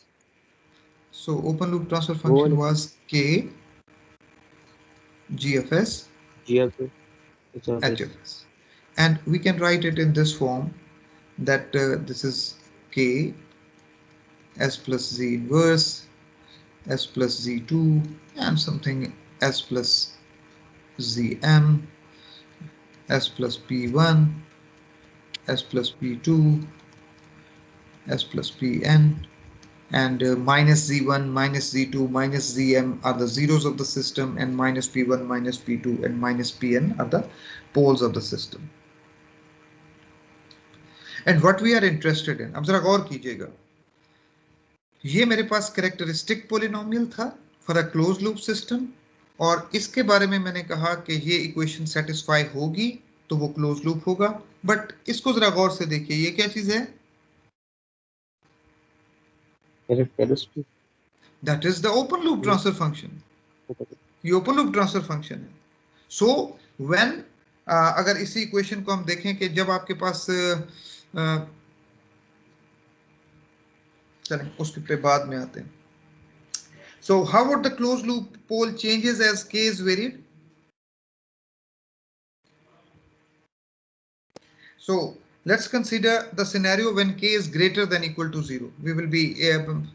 A: So open loop transfer function was K GFS HFS, and we can write it in this form that this is K S plus Z inverse S plus Z2 and something S plus ZM S plus P1 S plus P2 S plus Pn, and minus Z1 minus Z2 minus Zm are the zeros of the system, and minus P1 minus P2 and minus Pn are the poles of the system. And what we are interested in, अब जरा गौर कीजिएगा, ये मेरे पास characteristic polynomial था for a close loop system, और इसके बारे में मैंने कहा कि ये इक्वेशन सेटिस्फाई होगी तो वो क्लोज लूप होगा. बट इसको जरा गौर से देखिए, ये क्या चीज है? That is the open loop transfer function. ये open loop transfer function है. So when अगर इसी इक्वेशन को हम देखें कि जब आपके पास चलें उसके पे बाद में आते हैं. So how would the closed loop pole changes as k is varied? So let's consider the scenario when k is greater than equal to 0. We will be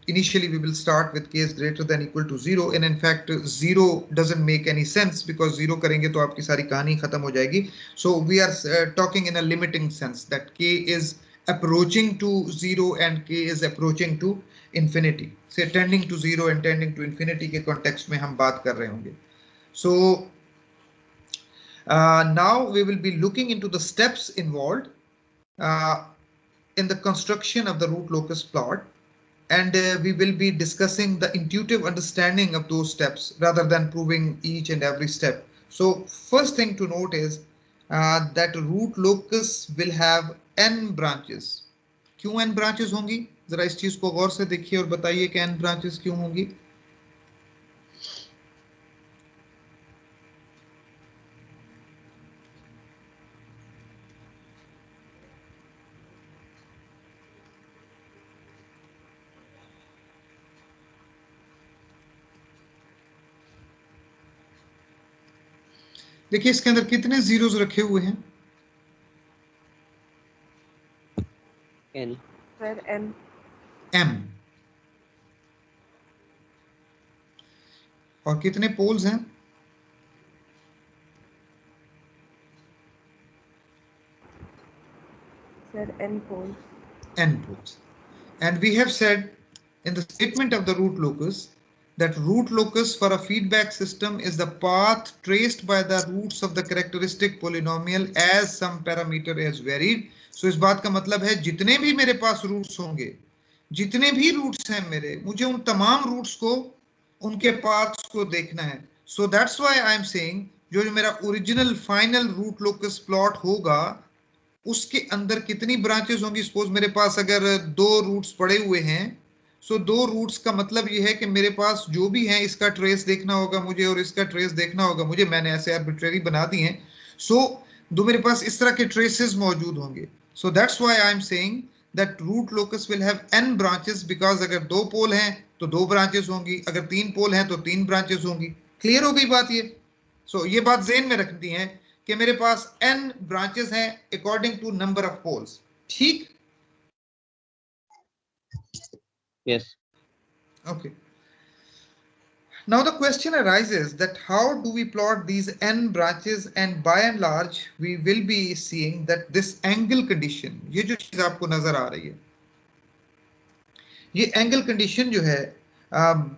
A: initially we will start with k is greater than equal to 0, and in fact 0 doesn't make any sense because 0 करेंगे तो आपकी सारी कहानी खत्म हो जाएगी. So we are talking in a limiting sense that k is approaching to 0 and k is approaching to infinity. Say tending to 0 and tending to infinity के context में हम बात कर रहे होंगे. So now we will be looking into the steps involved in the construction of the root locus plot, and we will be discussing the intuitive understanding of those steps rather than proving each and every step. So first thing to note is that root locus will have n branches. क्यों n branches होंगी? जरा इस चीज को गौर से देखिए और बताइए कि n branches क्यों होंगी. देखिए इसके अंदर कितने जीरोस रखे हुए हैं?
B: N.
C: Sir n.
A: m. और कितने पोल्स हैं?
C: Sir n poles.
A: N poles. And we have said in the statement of the root locus that root locus for a feedback system is the path traced by the roots of the characteristic polynomial as some parameter is varied. So इस बात का मतलब है जितने भी मेरे पास roots होंगे, जितने भी रूट्स हैं मेरे, मुझे उन तमाम रूट्स को उनके पाथ्स को देखना है. So that's why I am saying जो मेरा original final root locus plot होगा उसके अंदर कितनी ब्रांचेस होंगी. सपोज मेरे पास अगर 2 रूट्स पड़े हुए हैं, सो 2 रूट्स का मतलब ये है कि मेरे पास जो भी है इसका ट्रेस देखना होगा मुझे और इसका ट्रेस देखना होगा मुझे. मैंने ऐसे आर्बिट्रेरी बना दी हैं. सो दो मेरे पास इस तरह के ट्रेसेस मौजूद होंगे. So that's why I am saying that root locus will have n branches, because अगर 2 पोल हैं तो 2 ब्रांचेस होंगी, अगर 3 पोल हैं तो 3 ब्रांचेस होंगी. क्लियर हो गई बात ये? सो ये बात ज़हन में रखनी है कि मेरे पास n ब्रांचेस हैं according to number of poles. ठीक?
B: Yes.
A: Okay. Now the question arises that how do we plot these n branches, and by and large we will be seeing that this angle condition, ये जो चीज आपको नजर आ रही है, ये angle condition जो है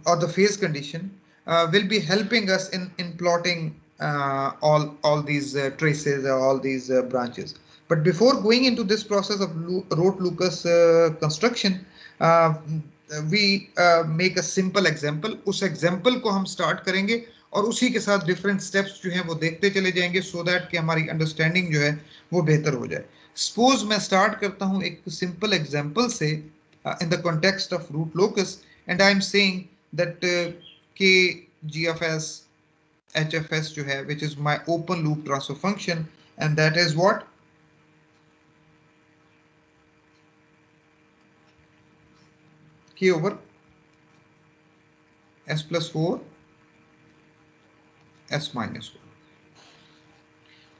A: or the phase condition will be helping us in plotting all these traces, all these branches. But before going into this process of root locus construction, we make a simple example, उस example को हम start करेंगे और उसी के साथ different steps जो हैं वो देखते चले जाएंगे, सो दैट कि हमारी अंडरस्टैंडिंग जो है वो बेहतर हो जाए। सपोज मैं स्टार्ट करता हूं एक सिंपल एग्जांपल से in the context of root locus, and I am saying that K G of S HFS जो है which is my open loop transfer function, and that is what K over S plus 4 S minus 4।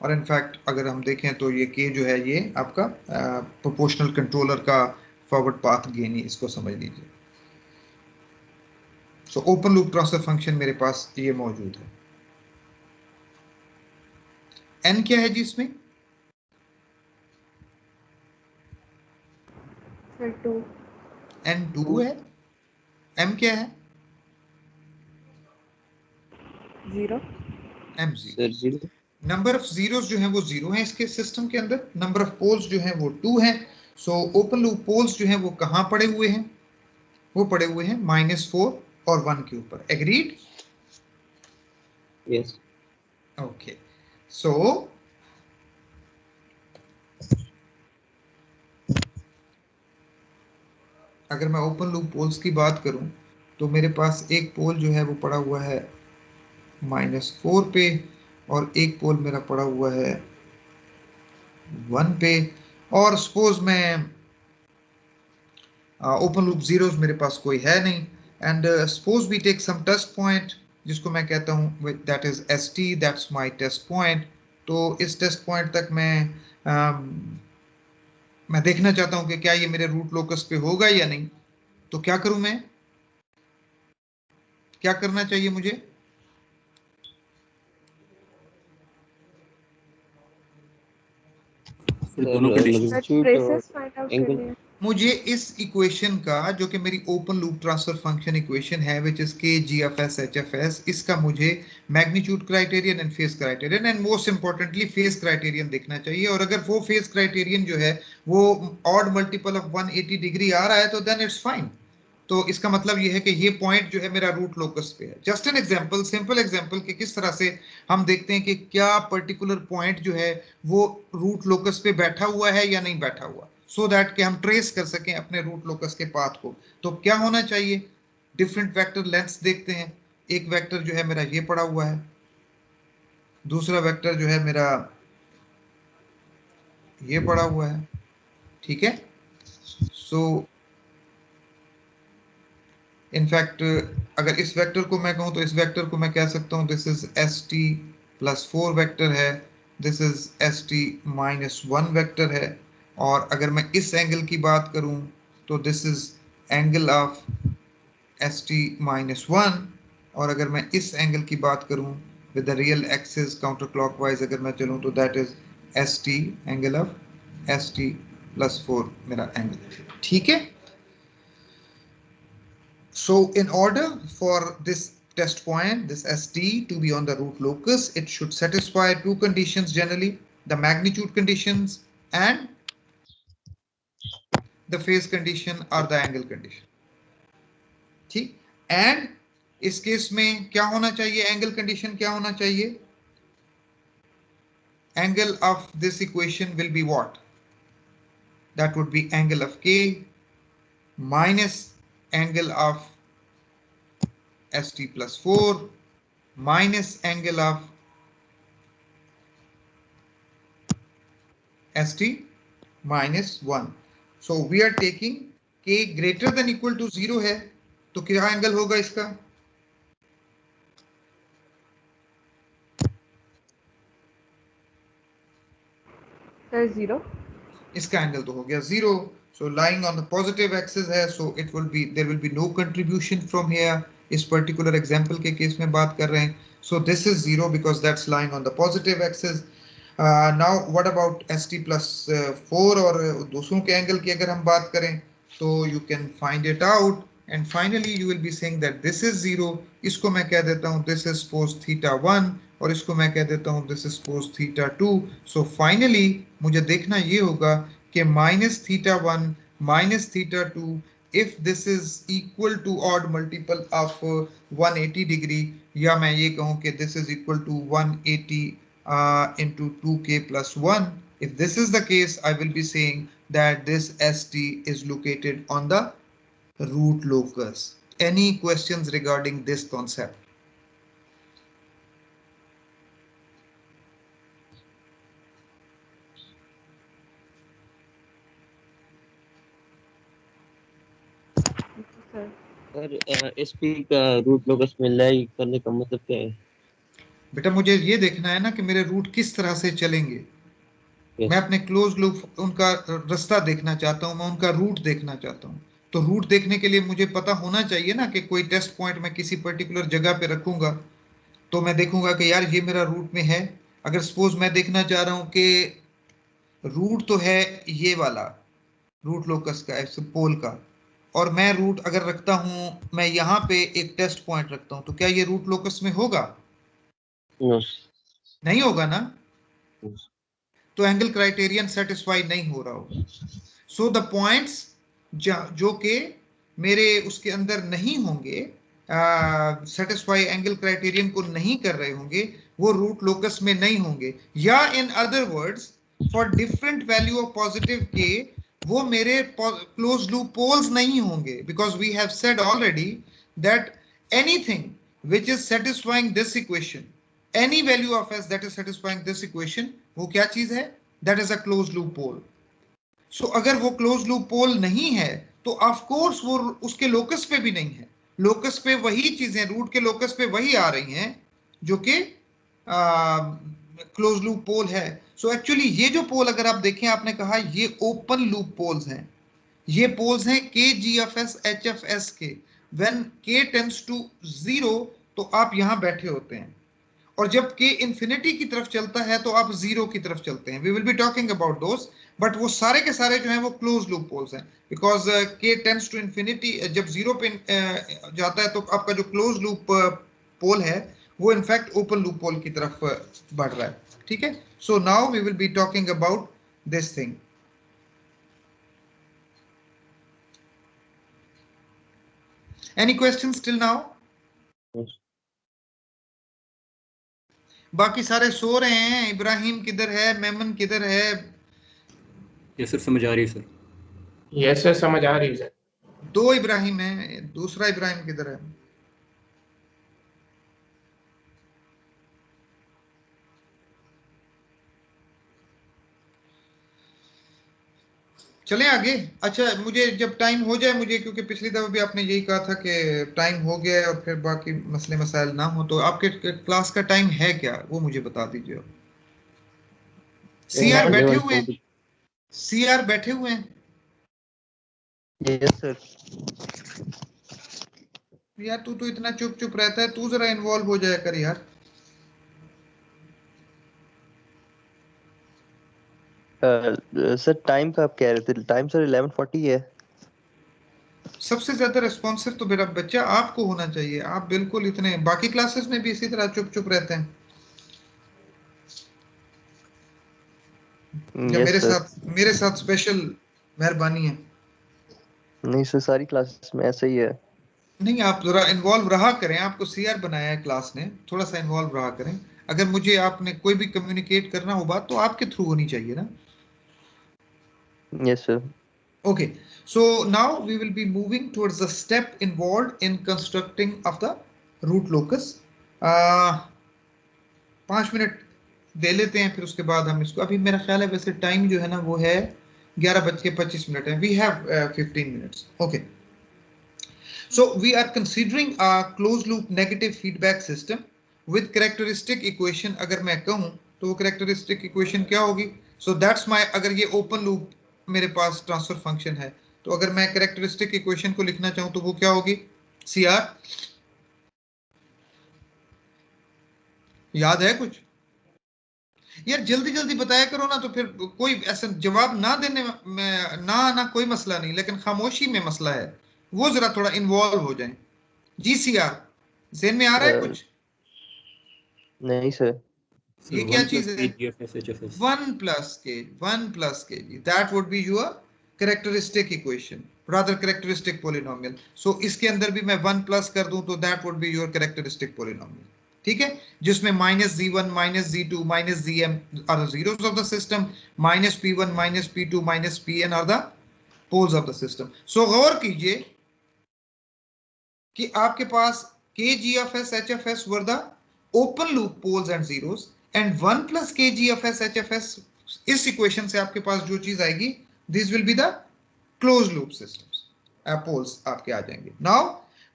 A: और in fact अगर हम देखें तो ये K जो है ये आपका प्रोपोर्शनल कंट्रोलर का फॉरवर्ड पाथ गेन ही, इसको समझ लीजिए। So open loop transfer function मेरे पास ये मौजूद है। N क्या है जी इसमें? N 2 है। M क्या है?
C: 0।
A: M 0। नंबर ऑफ जीरोस जो हैं वो 0 हैं इसके सिस्टम के अंदर, नंबर ऑफ पोल्स जो हैं वो 2 हैं। सो ओपन लूप पोल्स जो हैं वो कहाँ पड़े हुए हैं? वो पड़े हुए हैं -4 और 1 के ऊपर। एग्रीड?
B: यस।
A: ओके, सो अगर मैं ओपन लूप पोल्स की बात करूं तो मेरे पास एक पोल जो है वो पड़ा हुआ है -4 पे, और एक पोल मेरा पड़ा हुआ है 1 पे। और सपोज मैं ओपन लूप जीरोस मेरे पास कोई है नहीं, and suppose we take some test point जिसको मैं कहता हूं that is ST, that's my test point. तो इस टेस्ट पॉइंट तक मैं देखना चाहता हूं कि क्या ये मेरे रूट लोकस पे होगा या नहीं। तो क्या करूं मैं, क्या करना चाहिए मुझे? मुझे इस इक्वेशन का जो कि मेरी open loop transfer function equation है which is K G F S H F S, इसका मुझे magnitude criterion and phase criterion and most importantly phase criterion देखना चाहिए। और अगर वो फेस क्राइटेरियन जो है वो ऑड मल्टीपल ऑफ 180 डिग्री आ रहा है तो देन इट्स फाइन। तो इसका मतलब ये है कि ये पॉइंट जो है मेरा रूट लोकस पे है। Just an example, simple example कि किस तरह से हम देखते हैं कि क्या पर्टिकुलर पॉइंट जो है वो रूट लोकस पे बैठा हुआ है या नहीं बैठा हुआ, सो दैट कि हम ट्रेस कर सकें अपने रूट लोकस के पाथ को। तो क्या होना चाहिए? डिफरेंट वेक्टर लेंथ्स देखते हैं। एक वेक्टर जो है मेरा ये पड़ा हुआ है, दूसरा वेक्टर जो है मेरा ये पड़ा हुआ है, ठीक है। सो इनफैक्ट अगर इस वेक्टर को मैं कहूं तो इस वेक्टर को मैं कह सकता हूं दिस इज ST + 4 वेक्टर है, दिस इज ST - 1 वेक्टर है। और अगर मैं इस एंगल की बात करूं तो this is angle of ST - 1। और अगर मैं इस एंगल की बात करूं with the real axis counter clockwise अगर मैं चलूं तो that is ST angle of ST + 4 मेरा एंगल, ठीक है। So in order for this test point, this ST, to be on the root locus, it should satisfy two conditions generally, the magnitude conditions and the phase condition or the angle condition, ठीक। and इस case में क्या होना चाहिए? Angle condition क्या होना चाहिए? angle of this equation will be what? That would be angle of K minus angle of ST + 4 minus angle of ST - 1. So we are taking K greater than equal to 0 है, तो क्या angle होगा इसका?
C: Sir 0।
A: इसका angle तो हो गया 0। So lying on the positive axis है, so it will be, there will be no contribution from here। इस particular example के केस में बात कर रहे हैं, so this is 0 because that's lying on the positive axis। now what about ST + 4 और दूसरों के एंगल की अगर हम बात करें तो you can find it out and finally you will be saying that this is 0। इसको मैं कह देता हूं this is suppose θ1 और इसको मैं कह देता हूं this is suppose θ2। so finally मुझे देखना ये होगा कि -θ1 - θ2 if this is equal to odd multiple of 180 degree, या मैं ये कहूँ कि this is equal to 180 into 2k plus 1, if this is the case, I will be saying that this ST is located on the root locus. Any questions regarding this concept?
B: Sir SP का root locus में लाई करने का मतलब क्या है?
A: बेटा मुझे ये देखना है ना कि मेरे रूट किस तरह से चलेंगे। मैं अपने क्लोज लूप उनका रास्ता देखना चाहता हूं, मैं उनका रूट देखना चाहता हूं। तो रूट देखने के लिए मुझे पता होना चाहिए ना कि कोई टेस्ट पॉइंट मैं किसी पर्टिकुलर जगह पे रखूंगा तो मैं देखूंगा कि यार ये मेरा रूट में है। अगर सपोज मैं देखना चाह रहा हूं कि रूट तो है ये वाला रूट लोकस का पोल का, और मैं रूट अगर रखता हूं, मैं यहाँ पे एक टेस्ट पॉइंट रखता हूं, तो क्या ये रूट लोकस में होगा? नहीं होगा ना, तो एंगल क्राइटेरियन सेटिस्फाई नहीं हो रहा होगा। सो द पॉइंट्स जो कि मेरे उसके अंदर नहीं होंगे, सेटिस्फाई एंगल क्राइटेरियन को नहीं कर रहे होंगे, वो रूट लोकस में नहीं होंगे। या in other words, for different value of positive K वो मेरे क्लोज लूप पोल्स नहीं होंगे, because we have said already that anything which is satisfying this equation, any value of s that is satisfying this equation, वो क्या चीज है? That is a closed loop pole. So अगर वो closed loop pole नहीं है तो of course वो उसके लोकस पे भी नहीं है। लोकस पे वही चीजें, रूट के लोकस पे वही आ रही हैं जो कि क्लोज लूप पोल है। सो एक्चुअली ये जो पोल अगर आप देखें, आपने कहा ये ओपन लूप पोल्स हैं, ये पोल्स हैं K G F S H F S के। व्हेन के टेंड्स टू 0 तो आप यहां बैठे होते हैं, और जब k इंफिनिटी की तरफ चलता है तो आप 0 की तरफ चलते हैं। We will be talking about those, but वो सारे के सारे जो हैं वो क्लोज लूप पोल्स हैं, because k tends to infinity, जब 0 पे जाता है तो आपका जो क्लोज लूप पोल है वो इनफैक्ट ओपन लूप पोल की तरफ बढ़ रहा है। ठीक है, so now we will be talking about this thing. Any questions till now? बाकी सारे सो रहे हैं। इब्राहिम किधर है? मेमन किधर है?
F: यस सर, समझ आ रही है सर।
E: यस सर, समझ आ रही है सर।
A: 2 इब्राहिम है, दूसरा इब्राहिम किधर है? चलें आगे। अच्छा, मुझे जब टाइम हो जाए, मुझे क्योंकि पिछली दफा भी आपने यही कहा था कि टाइम हो गया है और फिर बाकी मसले मसाइल ना हो, तो आपके क्लास का टाइम है क्या वो मुझे बता दीजिए। सीआर बैठे हुए हैं? सीआर बैठे हुए हैं?
B: Yes sir.
A: यार तू तो इतना चुप चुप रहता है, तू जरा इन्वॉल्व हो जाया कर यार।
B: सर टाइम का आप कह रहे थे? टाइम सर 11:40 है।
A: सबसे ज्यादा रिस्पॉन्सिव तो मेरा बच्चा आपको होना चाहिए। आप बिल्कुल इतने, बाकी क्लासेस में भी इसी तरह चुप चुप रहते हैं या मेरे साथ स्पेशल मेहरबानी है?
B: नहीं सर, सारी क्लासेस में ऐसा ही है।
A: नहीं, आप जरा इन्वॉल्व रहा करें। आपको सीआर बनाया है क्लास ने, थोड़ा सा इन्वॉल्व रहा करें। अगर मुझे आपने कोई भी कम्युनिकेट करना हो बात तो आपके थ्रू होनी चाहिए ना।
B: Yes sir.
A: Okay, so now we will be moving towards the step involved in constructing of the root locus. 5 minute दे लेते हैं, फिर उसके बाद हम इसको, अभी मेरा ख्याल है वैसे टाइम जो है ना वो है 11:25 है। We have 15 minutes. Okay, so we are considering a closed loop negative feedback system with characteristic equation। अगर मैं कहूँ तो वो characteristic equation क्या होगी? So that's my, अगर ये open loop मेरे पास ट्रांसफर फंक्शन है तो अगर मैं कैरेक्टरिस्टिक इक्वेशन को लिखना चाहूं तो वो क्या होगी? सीआर याद है कुछ? यार जल्दी जल्दी बताया करो ना, तो फिर कोई ऐसा जवाब ना देने में ना कोई मसला नहीं, लेकिन खामोशी में मसला है। वो जरा थोड़ा इन्वॉल्व हो जाए। जी सीआर ज़हन में आ रहा है कुछ?
B: नहीं सर।
A: ये क्या चीज है? 1 plus k, 1 plus k, that would be your characteristic equation, rather characteristic polynomial. So इसके अंदर भी मैं 1 प्लस कर दूं तो that would be your characteristic polynomial, ठीक है, जिसमें -z1 -z2 -zm are the zeros of the system, -p1 -p2 -pn are the poles of the system. So गौर कीजिए कि आपके पास kg of s hfs were the open loop poles and zeros, and 1 plus kg of s hfs, इस equation से आपके पास जो चीज आएगी, this will be the close loop systems, poles आपके आ जाएंगे। Now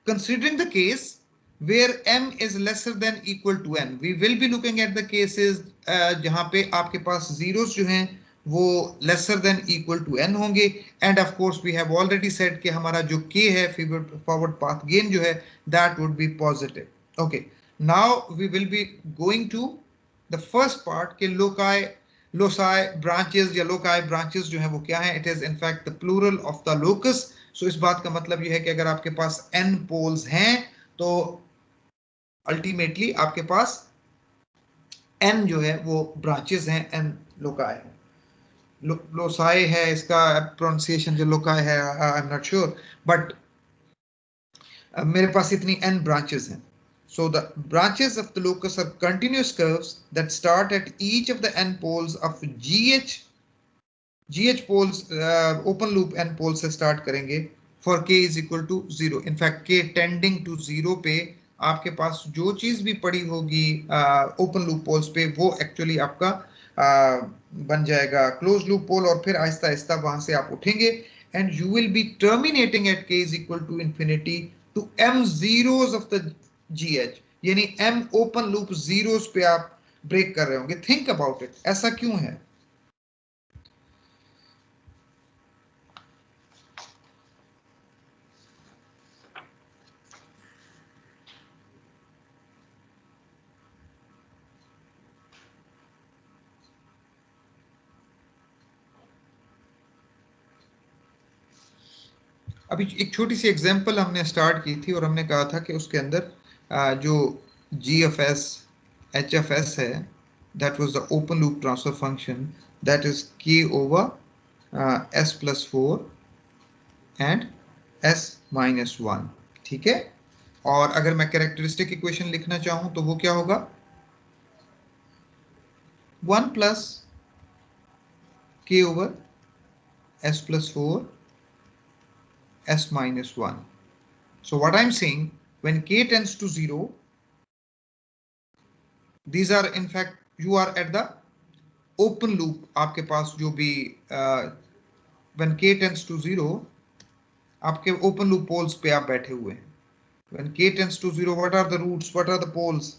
A: considering the case where m is lesser than equal to n, we will be looking at the cases जहां पे आपके पास zeros जो हैं वो lesser than equal to n होंगे, and of course we have already said कि हमारा जो k है forward path gain जो है that would be positive. Okay, now we will be going to the first part कि loci branches या loci branches जो है वो क्या है, it is in fact the plural of the locus. So इस बात का मतलब ये है कि अगर आपके पास n poles हैं तो अल्टीमेटली आपके पास n जो है वो ब्रांचेस हैं, n लोकाई है, लोसाई है, इसका प्रोनाउंसिएशन जो लोकाई है I am not sure, but मेरे पास इतनी n ब्रांचेस हैं। So the branches of the locus are continuous curves that start at each of the n poles of GH poles, open loop n poles से start करेंगे for k is equal to 0. In fact k tending to 0 पे आपके पास जो चीज भी पड़ी होगी ओपन लूप पोल्स पे वो एक्चुअली आपका बन जाएगा क्लोज लूप पोल, और फिर आहिस्ता आहिस्ता वहां से आप उठेंगे and you will be terminating at k is equal to infinity to m zeros of the GH, यानी m ओपन लूप जीरोस पे आप ब्रेक कर रहे होंगे। थिंक अबाउट इट, ऐसा क्यों है? अभी एक छोटी सी एग्जांपल हमने स्टार्ट की थी और हमने कहा था कि उसके अंदर जो GFS HFS है, that was the open loop transfer function, that is k over s plus 4 and s minus 1, ठीक है। और अगर मैं कैरेक्टरिस्टिक इक्वेशन लिखना चाहूं तो वो क्या होगा, 1 plus k over s plus 4 s minus 1. So what I'm saying, when k tends to 0, these are in fact you are at the open loop, आपके पास जो भी when k tends to 0 आपके open loop poles पे आप बैठे हुए हैं। When k tends to 0, what are the roots, what are the poles?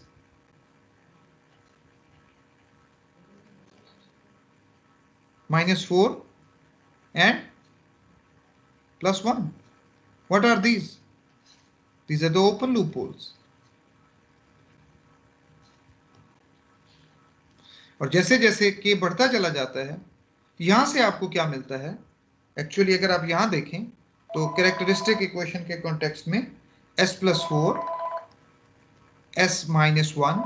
A: -4 and +1. What are these? These are the open loop poles. और जैसे जैसे k बढ़ता चला जाता है, यहां से आपको क्या मिलता है, एक्चुअली अगर आप यहां देखें तो कैरेक्टरिस्टिक इक्वेशन के कॉन्टेक्स्ट में s plus 4 s minus 1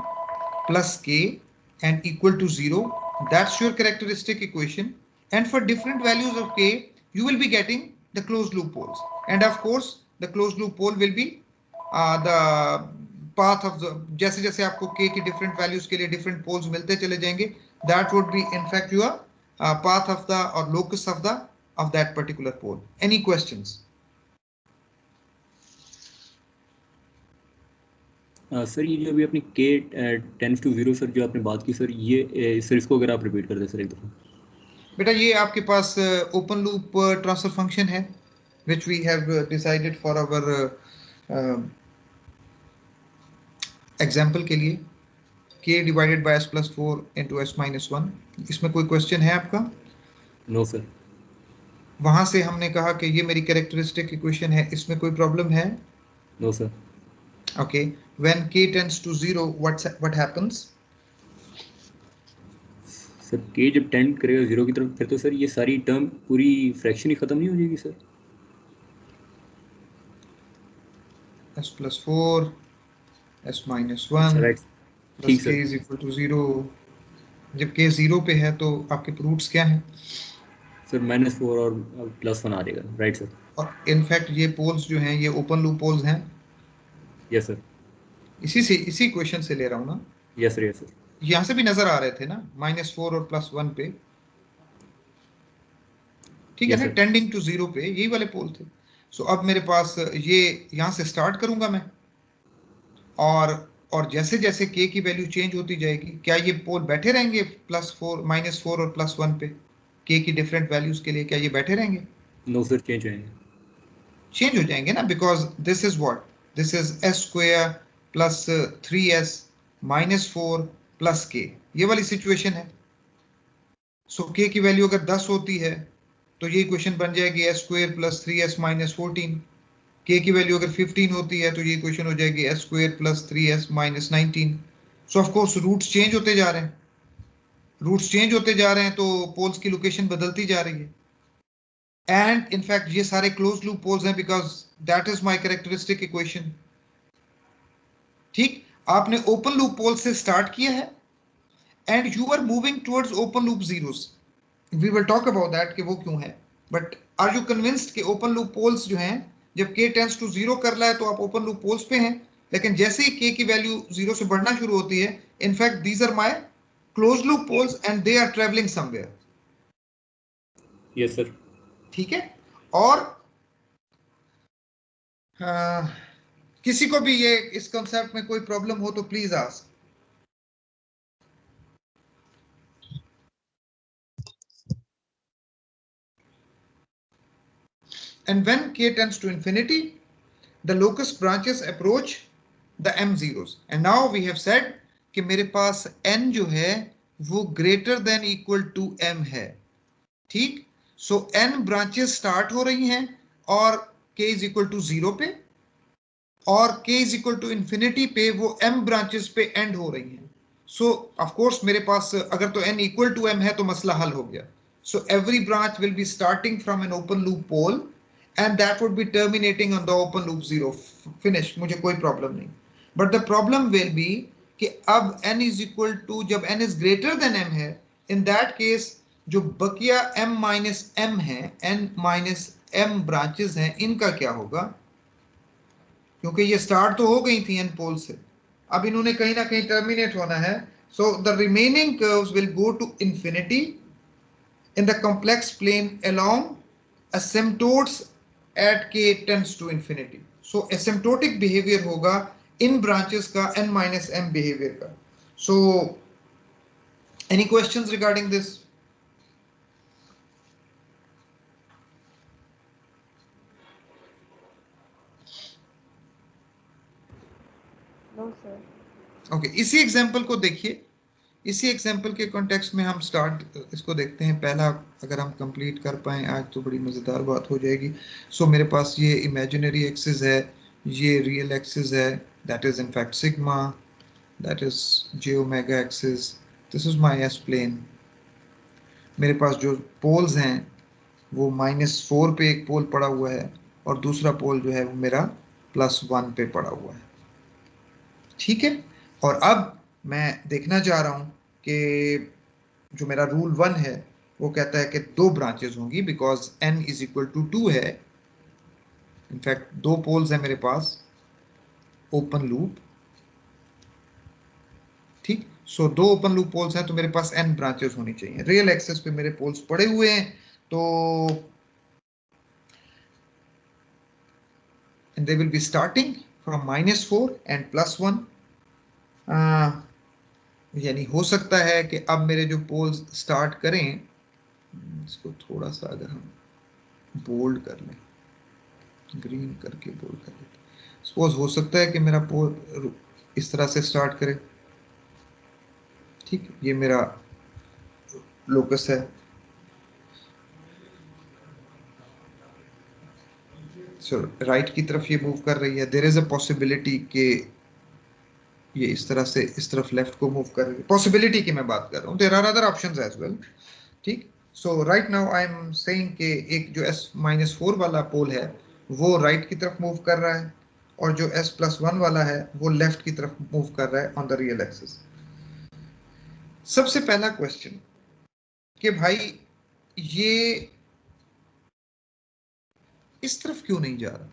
A: plus k and equal to 0, that's your characteristic equation, and for different values of k you will be getting the closed loop poles, and of course the closed loop pole will be the path of the, जैसे जैसे आपको k की different values के लिए different poles मिलते चले जाएंगे, that would be in fact your path of the or locus of that particular pole. Any questions?
F: Sir ये जो अभी अपनी k टेंड्स टू 0 सर जो आपने बात की सर, ये सर इसको अगर आप रिपीट कर दें सर एक दफा।
A: बेटा ये आपके पास ओपन लूप ट्रांसफर फंक्शन है which we have decided for our example के लिए, k divided by s plus 4 into s minus 1। इसमें कोई क्वेश्चन है आपका?
F: No sir.
A: वहां से हमने कहा कि ये मेरी कैरेक्टरिस्टिक इक्वेशन है, इसमें कोई प्रॉब्लम है?
F: No sir.
A: Okay, when k tends to 0, what happens?
F: Sir k जब टेंड करेगा 0 की तरफ, फिर तो सर ये सारी टर्म पूरी फ्रैक्शन ही खत्म नहीं हो जाएगी sir?
A: s plus 4 s minus 1 plus k is equal to 0। जब k 0 पे है तो आपके रूट्स क्या हैं?
F: सर -4 और +1 आ जाएगा, राइट सर?
A: और इनफैक्ट ये पोल्स जो हैं ये ओपन लूप पोल्स हैं।
F: Yes sir.
A: इसी क्वेश्चन से ले रहा हूँ ना।
F: Yes sir, yes sir.
A: यहाँ से भी नजर आ रहे थे ना -4 और +1 पे, ठीक है
F: Yes,
A: ना,
F: sir.
A: टेंडिंग टू 0 पे यही वाले पोल थे। सो अब मेरे पास ये यहाँ से स्टार्ट करूंगा मैं, और जैसे जैसे k की वैल्यू चेंज होती जाएगी, क्या ये पोल बैठे रहेंगे +4 -4 और +1 पे k की डिफरेंट वैल्यूज के लिए? क्या ये बैठे रहेंगे?
F: नो सर, चेंज होंगे।
A: चेंज हो जाएंगे ना, because this is what, this is s² plus 3s -4 plus k, ये वाली सिचुएशन है। सो k की वैल्यू अगर 10 होती है तो ये इक्वेशन बन जाएगी s² plus 3s minus 14। k की वैल्यू अगर 15 होती है तो ये इक्वेशन हो जाएगी s² plus 3s minus 19। So of course roots change होते जा रहे हैं, रूट्स चेंज होते जा रहे हैं तो पोल्स की लोकेशन बदलती जा रही है। एंड इनफैक्ट ये सारे क्लोज लूप पोल्स हैं because that is my characteristic equation. ठीक, आपने ओपन लूप पोल से स्टार्ट किया है and you are moving towards open loop zeros. We will talk about that कि वो क्यों है, बट आर यू कन्विंस्ड कि ओपन लूप पोल्स जो हैं जब k टेंड्स टू 0 कर रहा है तो आप ओपन लूप पोल्स पे हैं, लेकिन जैसे ही k की वैल्यू 0 से बढ़ना शुरू होती है, in fact these are my close loop poles and they are travelling somewhere.
F: Yes sir.
A: ठीक है, और किसी को भी ये इस कॉन्सेप्ट में कोई प्रॉब्लम हो तो please ask. And when k tends to infinity, the locus branches approach the m zeros. And now we have said कि मेरे पास n जो है वो greater than equal to m है। ठीक, so n branches start हो रही हैं और k is equal to 0 पे, और k is equal to infinity पे वो m branches पे end हो रही हैं। So of course मेरे पास अगर तो n equal to m है तो मसला हल हो गया। So every branch will be starting from an open loop pole and that would be terminating on the open loop 0. Finish, मुझे कोई प्रॉब्लम नहीं। But the problem will be कि अब n is equal to, जब n is greater than m है, in that case जो बकिया m minus m है, n minus m branches हैं, इनका क्या होगा? क्योंकि ये स्टार्ट तो हो गई थी n पोल से, अब इन्होंने कहीं ना कहीं टर्मिनेट होना है। So the remaining curves will go to infinity in the complex plane along asymptotes at k tends to infinity. So asymptotic behavior होगा इन branches का n minus m behavior का। So any questions regarding this?
C: No sir.
A: Okay, इसी example को देखिए, इसी example के context में हम स्टार्ट इसको देखते हैं। पहला अगर हम कंप्लीट कर पाएं आज तो बड़ी मज़ेदार बात हो जाएगी। सो मेरे पास ये इमेजिनरी एक्सिस है, ये रियल एक्सिस है, that is in fact sigma, that is j omega axis, this is my s plane. मेरे पास जो पोल्स हैं वो -4 पे एक पोल पड़ा हुआ है और दूसरा पोल जो है वो मेरा +1 पे पड़ा हुआ है। ठीक है, और अब मैं देखना चाह रहा हूं कि जो मेरा रूल 1 है वो कहता है कि 2 ब्रांचेस होंगी because n is equal to 2 है। इनफैक्ट 2 पोल्स है मेरे पास ओपन लूप। ठीक, सो 2 ओपन लूप पोल्स हैं तो मेरे पास n ब्रांचेस होनी चाहिए। रियल एक्सिस पे मेरे पोल्स पड़े हुए हैं तो and they will be starting from -4 and +1। यानी हो सकता है कि अब मेरे जो पोल्स स्टार्ट करें, इसको थोड़ा सा अगर हम बोल्ड कर लें, ग्रीन करके बोल्ड कर लें, सपोज हो सकता है कि मेरा पोल इस तरह से स्टार्ट करे। ठीक, ये मेरा लोकस है। सो राइट की तरफ ये मूव कर रही है। देयर इज अ पॉसिबिलिटी कि ये इस तरह से इस तरफ लेफ्ट को मूव कर रही है। पॉसिबिलिटी की मैं बात कर रहा हूँ, there are other options as well. ठीक, so right now I am saying कि एक जो s-4 वाला पोल है वो राइट की तरफ मूव कर रहा है और जो s+1 वाला है वो लेफ्ट की तरफ मूव कर रहा है ऑन द रियल एक्सिस। सबसे पहला क्वेश्चन कि भाई ये इस तरफ क्यों नहीं जा रहा?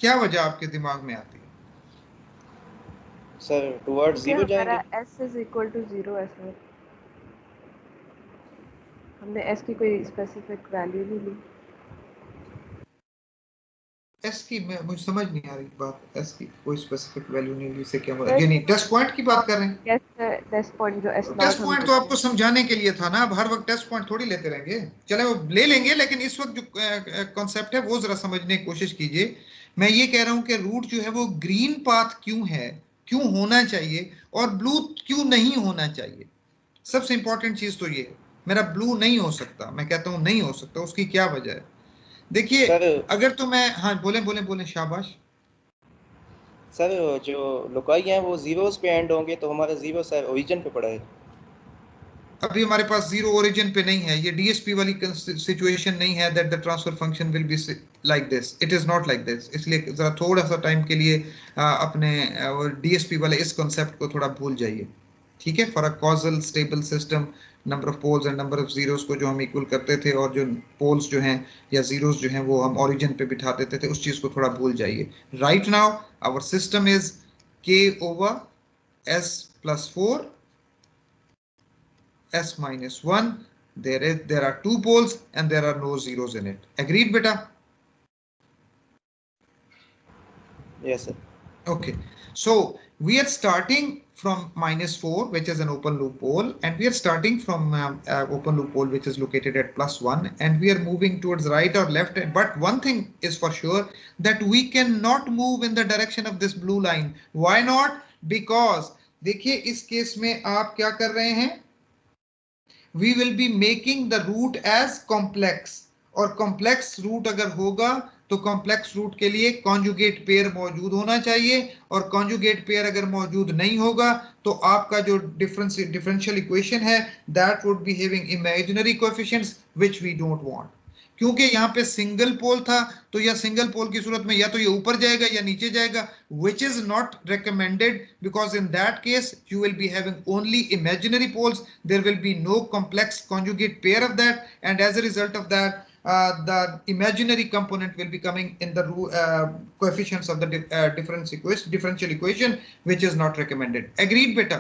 A: क्या वजह आपके दिमाग में आती है?
G: सर टुवर्ड्स जीरो जाएंगे।
C: s इज इक्वल टू 0 है सर, हमने s की कोई स्पेसिफिक वैल्यू नहीं ली।
A: एस की मुझे समझ नहीं आ रही बात। एस की कोई स्पेसिफिक वैल्यू नहीं ली से क्या मतलब? यानी टेस्ट पॉइंट की बात कर रहे हैं?
C: यस, टेस्ट पॉइंट जो s
A: टेस्ट
C: नॉट
A: पॉइंट तो आपको समझाने के लिए था ना, अब हर वक्त टेस्ट पॉइंट थोड़ी लेते रहेंगे। चले वो ले लेंगे, लेकिन इस वक्त जो कॉन्सेप्ट है वो जरा समझने की कोशिश कीजिए। मैं ये कह रहा हूं कि रूट जो है वो ग्रीन पाथ क्यों है, क्यों होना चाहिए, और ब्लू क्यों नहीं होना चाहिए। सबसे इंपॉर्टेंट चीज तो ये है, मेरा ब्लू नहीं हो सकता, मैं कहता हूं नहीं हो सकता, उसकी क्या वजह है? देखिए अगर तो मैं, हाँ बोले बोले बोले, शाबाश।
G: सर जो लुकाई हैं वो जीरोस पे एंड होंगे, तो हमारा जीरो सर ओरिजिन पे पड़ा है।
A: अभी हमारे पास जीरो ओरिजिन पे नहीं है, ये डीएसपी वाली सिचुएशन नहीं है that the transfer function will be like this, it is not like this. इसलिए जरा थोड़ा सा टाइम के लिए अपने डीएसपी वाले इस कॉन्सेप्ट को थोड़ा भूल जाइए, ठीक है? For a causal stable system, number of poles and number of zeros को जो हम इक्वल करते थे, और जो पोल्स जो हैं या जीरोस जो हैं वो हम ओरिजिन पे बिठा देते थे, उस चीज को थोड़ा भूल जाइए। Right now our system is k over s plus 4 s minus 1. There are two poles and there are no zeros in it. Agreed, beta?
G: Yes sir.
A: Okay, so we are starting from -4, which is an open loop pole, and we are starting from open loop pole which is located at +1, and we are moving towards right or left. But one thing is for sure, that we cannot move in the direction of this blue line. Why not? Because देखिए इस case में आप क्या कर रहे हैं, we will be making the root as complex, और complex root अगर होगा तो complex root के लिए conjugate pair मौजूद होना चाहिए, और conjugate pair अगर मौजूद नहीं होगा तो आपका जो differential equation है that would be having imaginary coefficients which we don't want. क्योंकि यहाँ पे सिंगल पोल था, तो या सिंगल पोल की सूरत में या तो ये ऊपर जाएगा या नीचे जाएगा, which is not recommended, because in that case you will be having only imaginary poles. There will be no complex conjugate pair of that, and as a result of that the imaginary component will be coming in the coefficients of the differential equation, which is not recommended. Agreed, beta?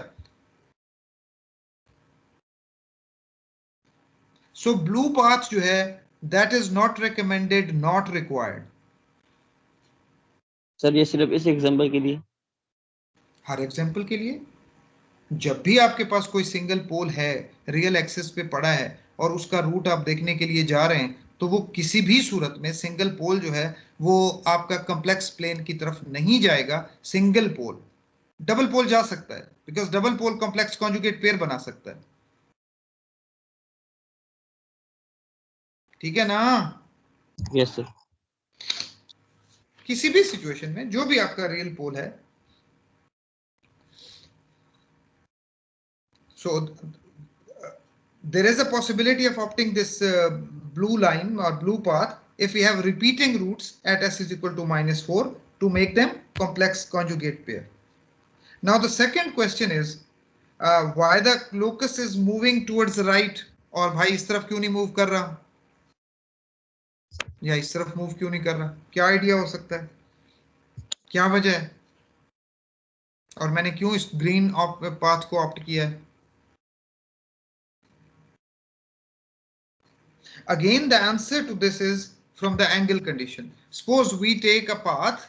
A: So blue path जो है that is not recommended, not required.
B: Sir ये सिर्फ इस example के लिए?
A: हर example के लिए। जब भी आपके पास कोई सिंगल पोल है, रियल एक्सिस पे पड़ा है, और उसका रूट आप देखने के लिए जा रहे हैं, तो वो किसी भी सूरत में सिंगल पोल जो है वो आपका कॉम्प्लेक्स प्लेन की तरफ नहीं जाएगा। सिंगल पोल, डबल पोल जा सकता है, because double pole complex conjugate pair बना सकता है, ठीक है ना?
B: Yes sir.
A: किसी भी सिचुएशन में जो भी आपका रियल पोल है, so there is a possibility of opting this blue line or blue path if we have repeating roots at s is equal to -4 to make them complex conjugate pair. Now the second question is why the locus is moving towards the right, और भाई इस तरफ क्यों नहीं move कर रहा, या इस तरफ मूव क्यों नहीं कर रहा? क्या आइडिया हो सकता है, क्या वजह है, और मैंने क्यों इस ग्रीन पाथ को ऑप्ट किया है? Again, the answer to this is from the angle condition. Suppose we take a path,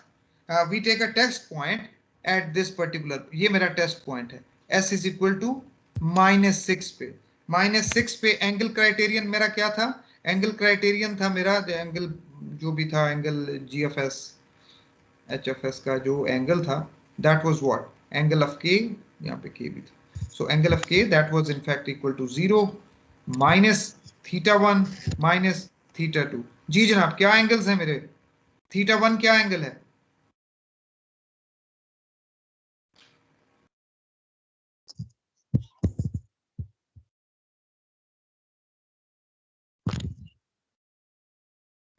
A: we take a test point at this particular, ये मेरा test point है, s is equal to -6 पे, -6 पे angle criterion मेरा क्या था? Angle criterion था मेरा, एंगल जो भी था, एंगल GFS HFS का जो एंगल था, that was what? Angle of k, यहाँ पे k भी था, so angle of k that was in fact equal to 0 minus θ1 minus θ2। जी जनाब, क्या एंगल्स हैं मेरे? θ1 क्या एंगल है?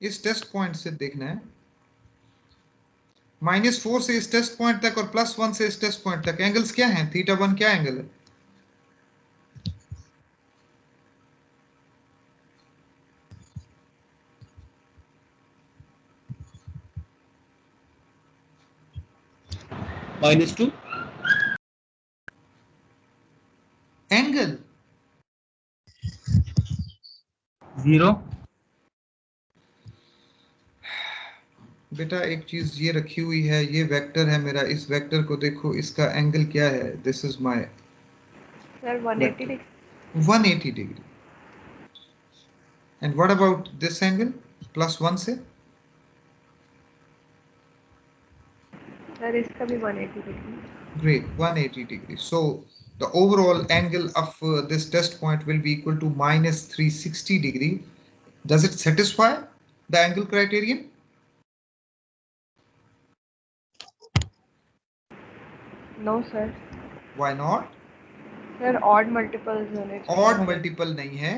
A: इस टेस्ट पॉइंट से देखना है, -4 से इस टेस्ट पॉइंट तक और +1 से इस टेस्ट पॉइंट तक एंगल्स क्या हैं? θ1 क्या एंगल है?
B: -2
A: एंगल
E: 0
A: बेटा एक चीज ये रखी हुई है, ये वेक्टर है मेरा, इस वेक्टर को देखो, इसका एंगल क्या है? This is my
C: sir 180 degree
A: 180 degree. And what about this angle +1 से?
C: सर इसका भी 180 degree.
A: Great, 180 degrees. So the overall angle of this test point will be equal to -360 degree. Does it satisfy the angle criterion?
C: No sir.
A: Why not?
C: Sir odd multiples होने चाहिए।
A: Odd multiple नहीं है।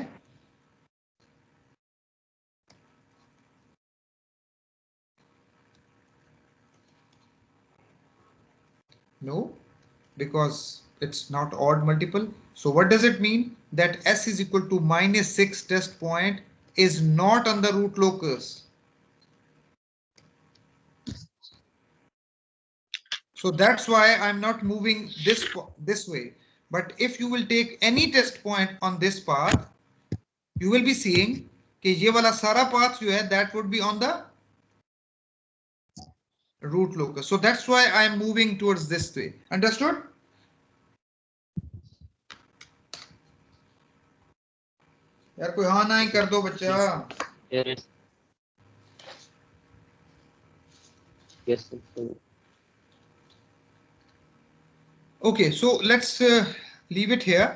A: No, because it's not odd multiple. So what does it mean? That S is equal to -6 test point is not on the root locus. So that's why I'm not moving this way. But if you will take any test point on this path, you will be seeing कि ये वाला सारा path जो है that would be on the root locus. So that's why I am moving towards this way. Understood? यार कोई हाँ ना ही कर दो बच्चा।
B: Yes. Yes.
A: Okay, so let's leave it here.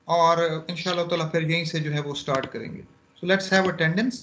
A: और इंशाल्लाह ताला फिर यहीं से जो है वो start करेंगे. So let's have attendance.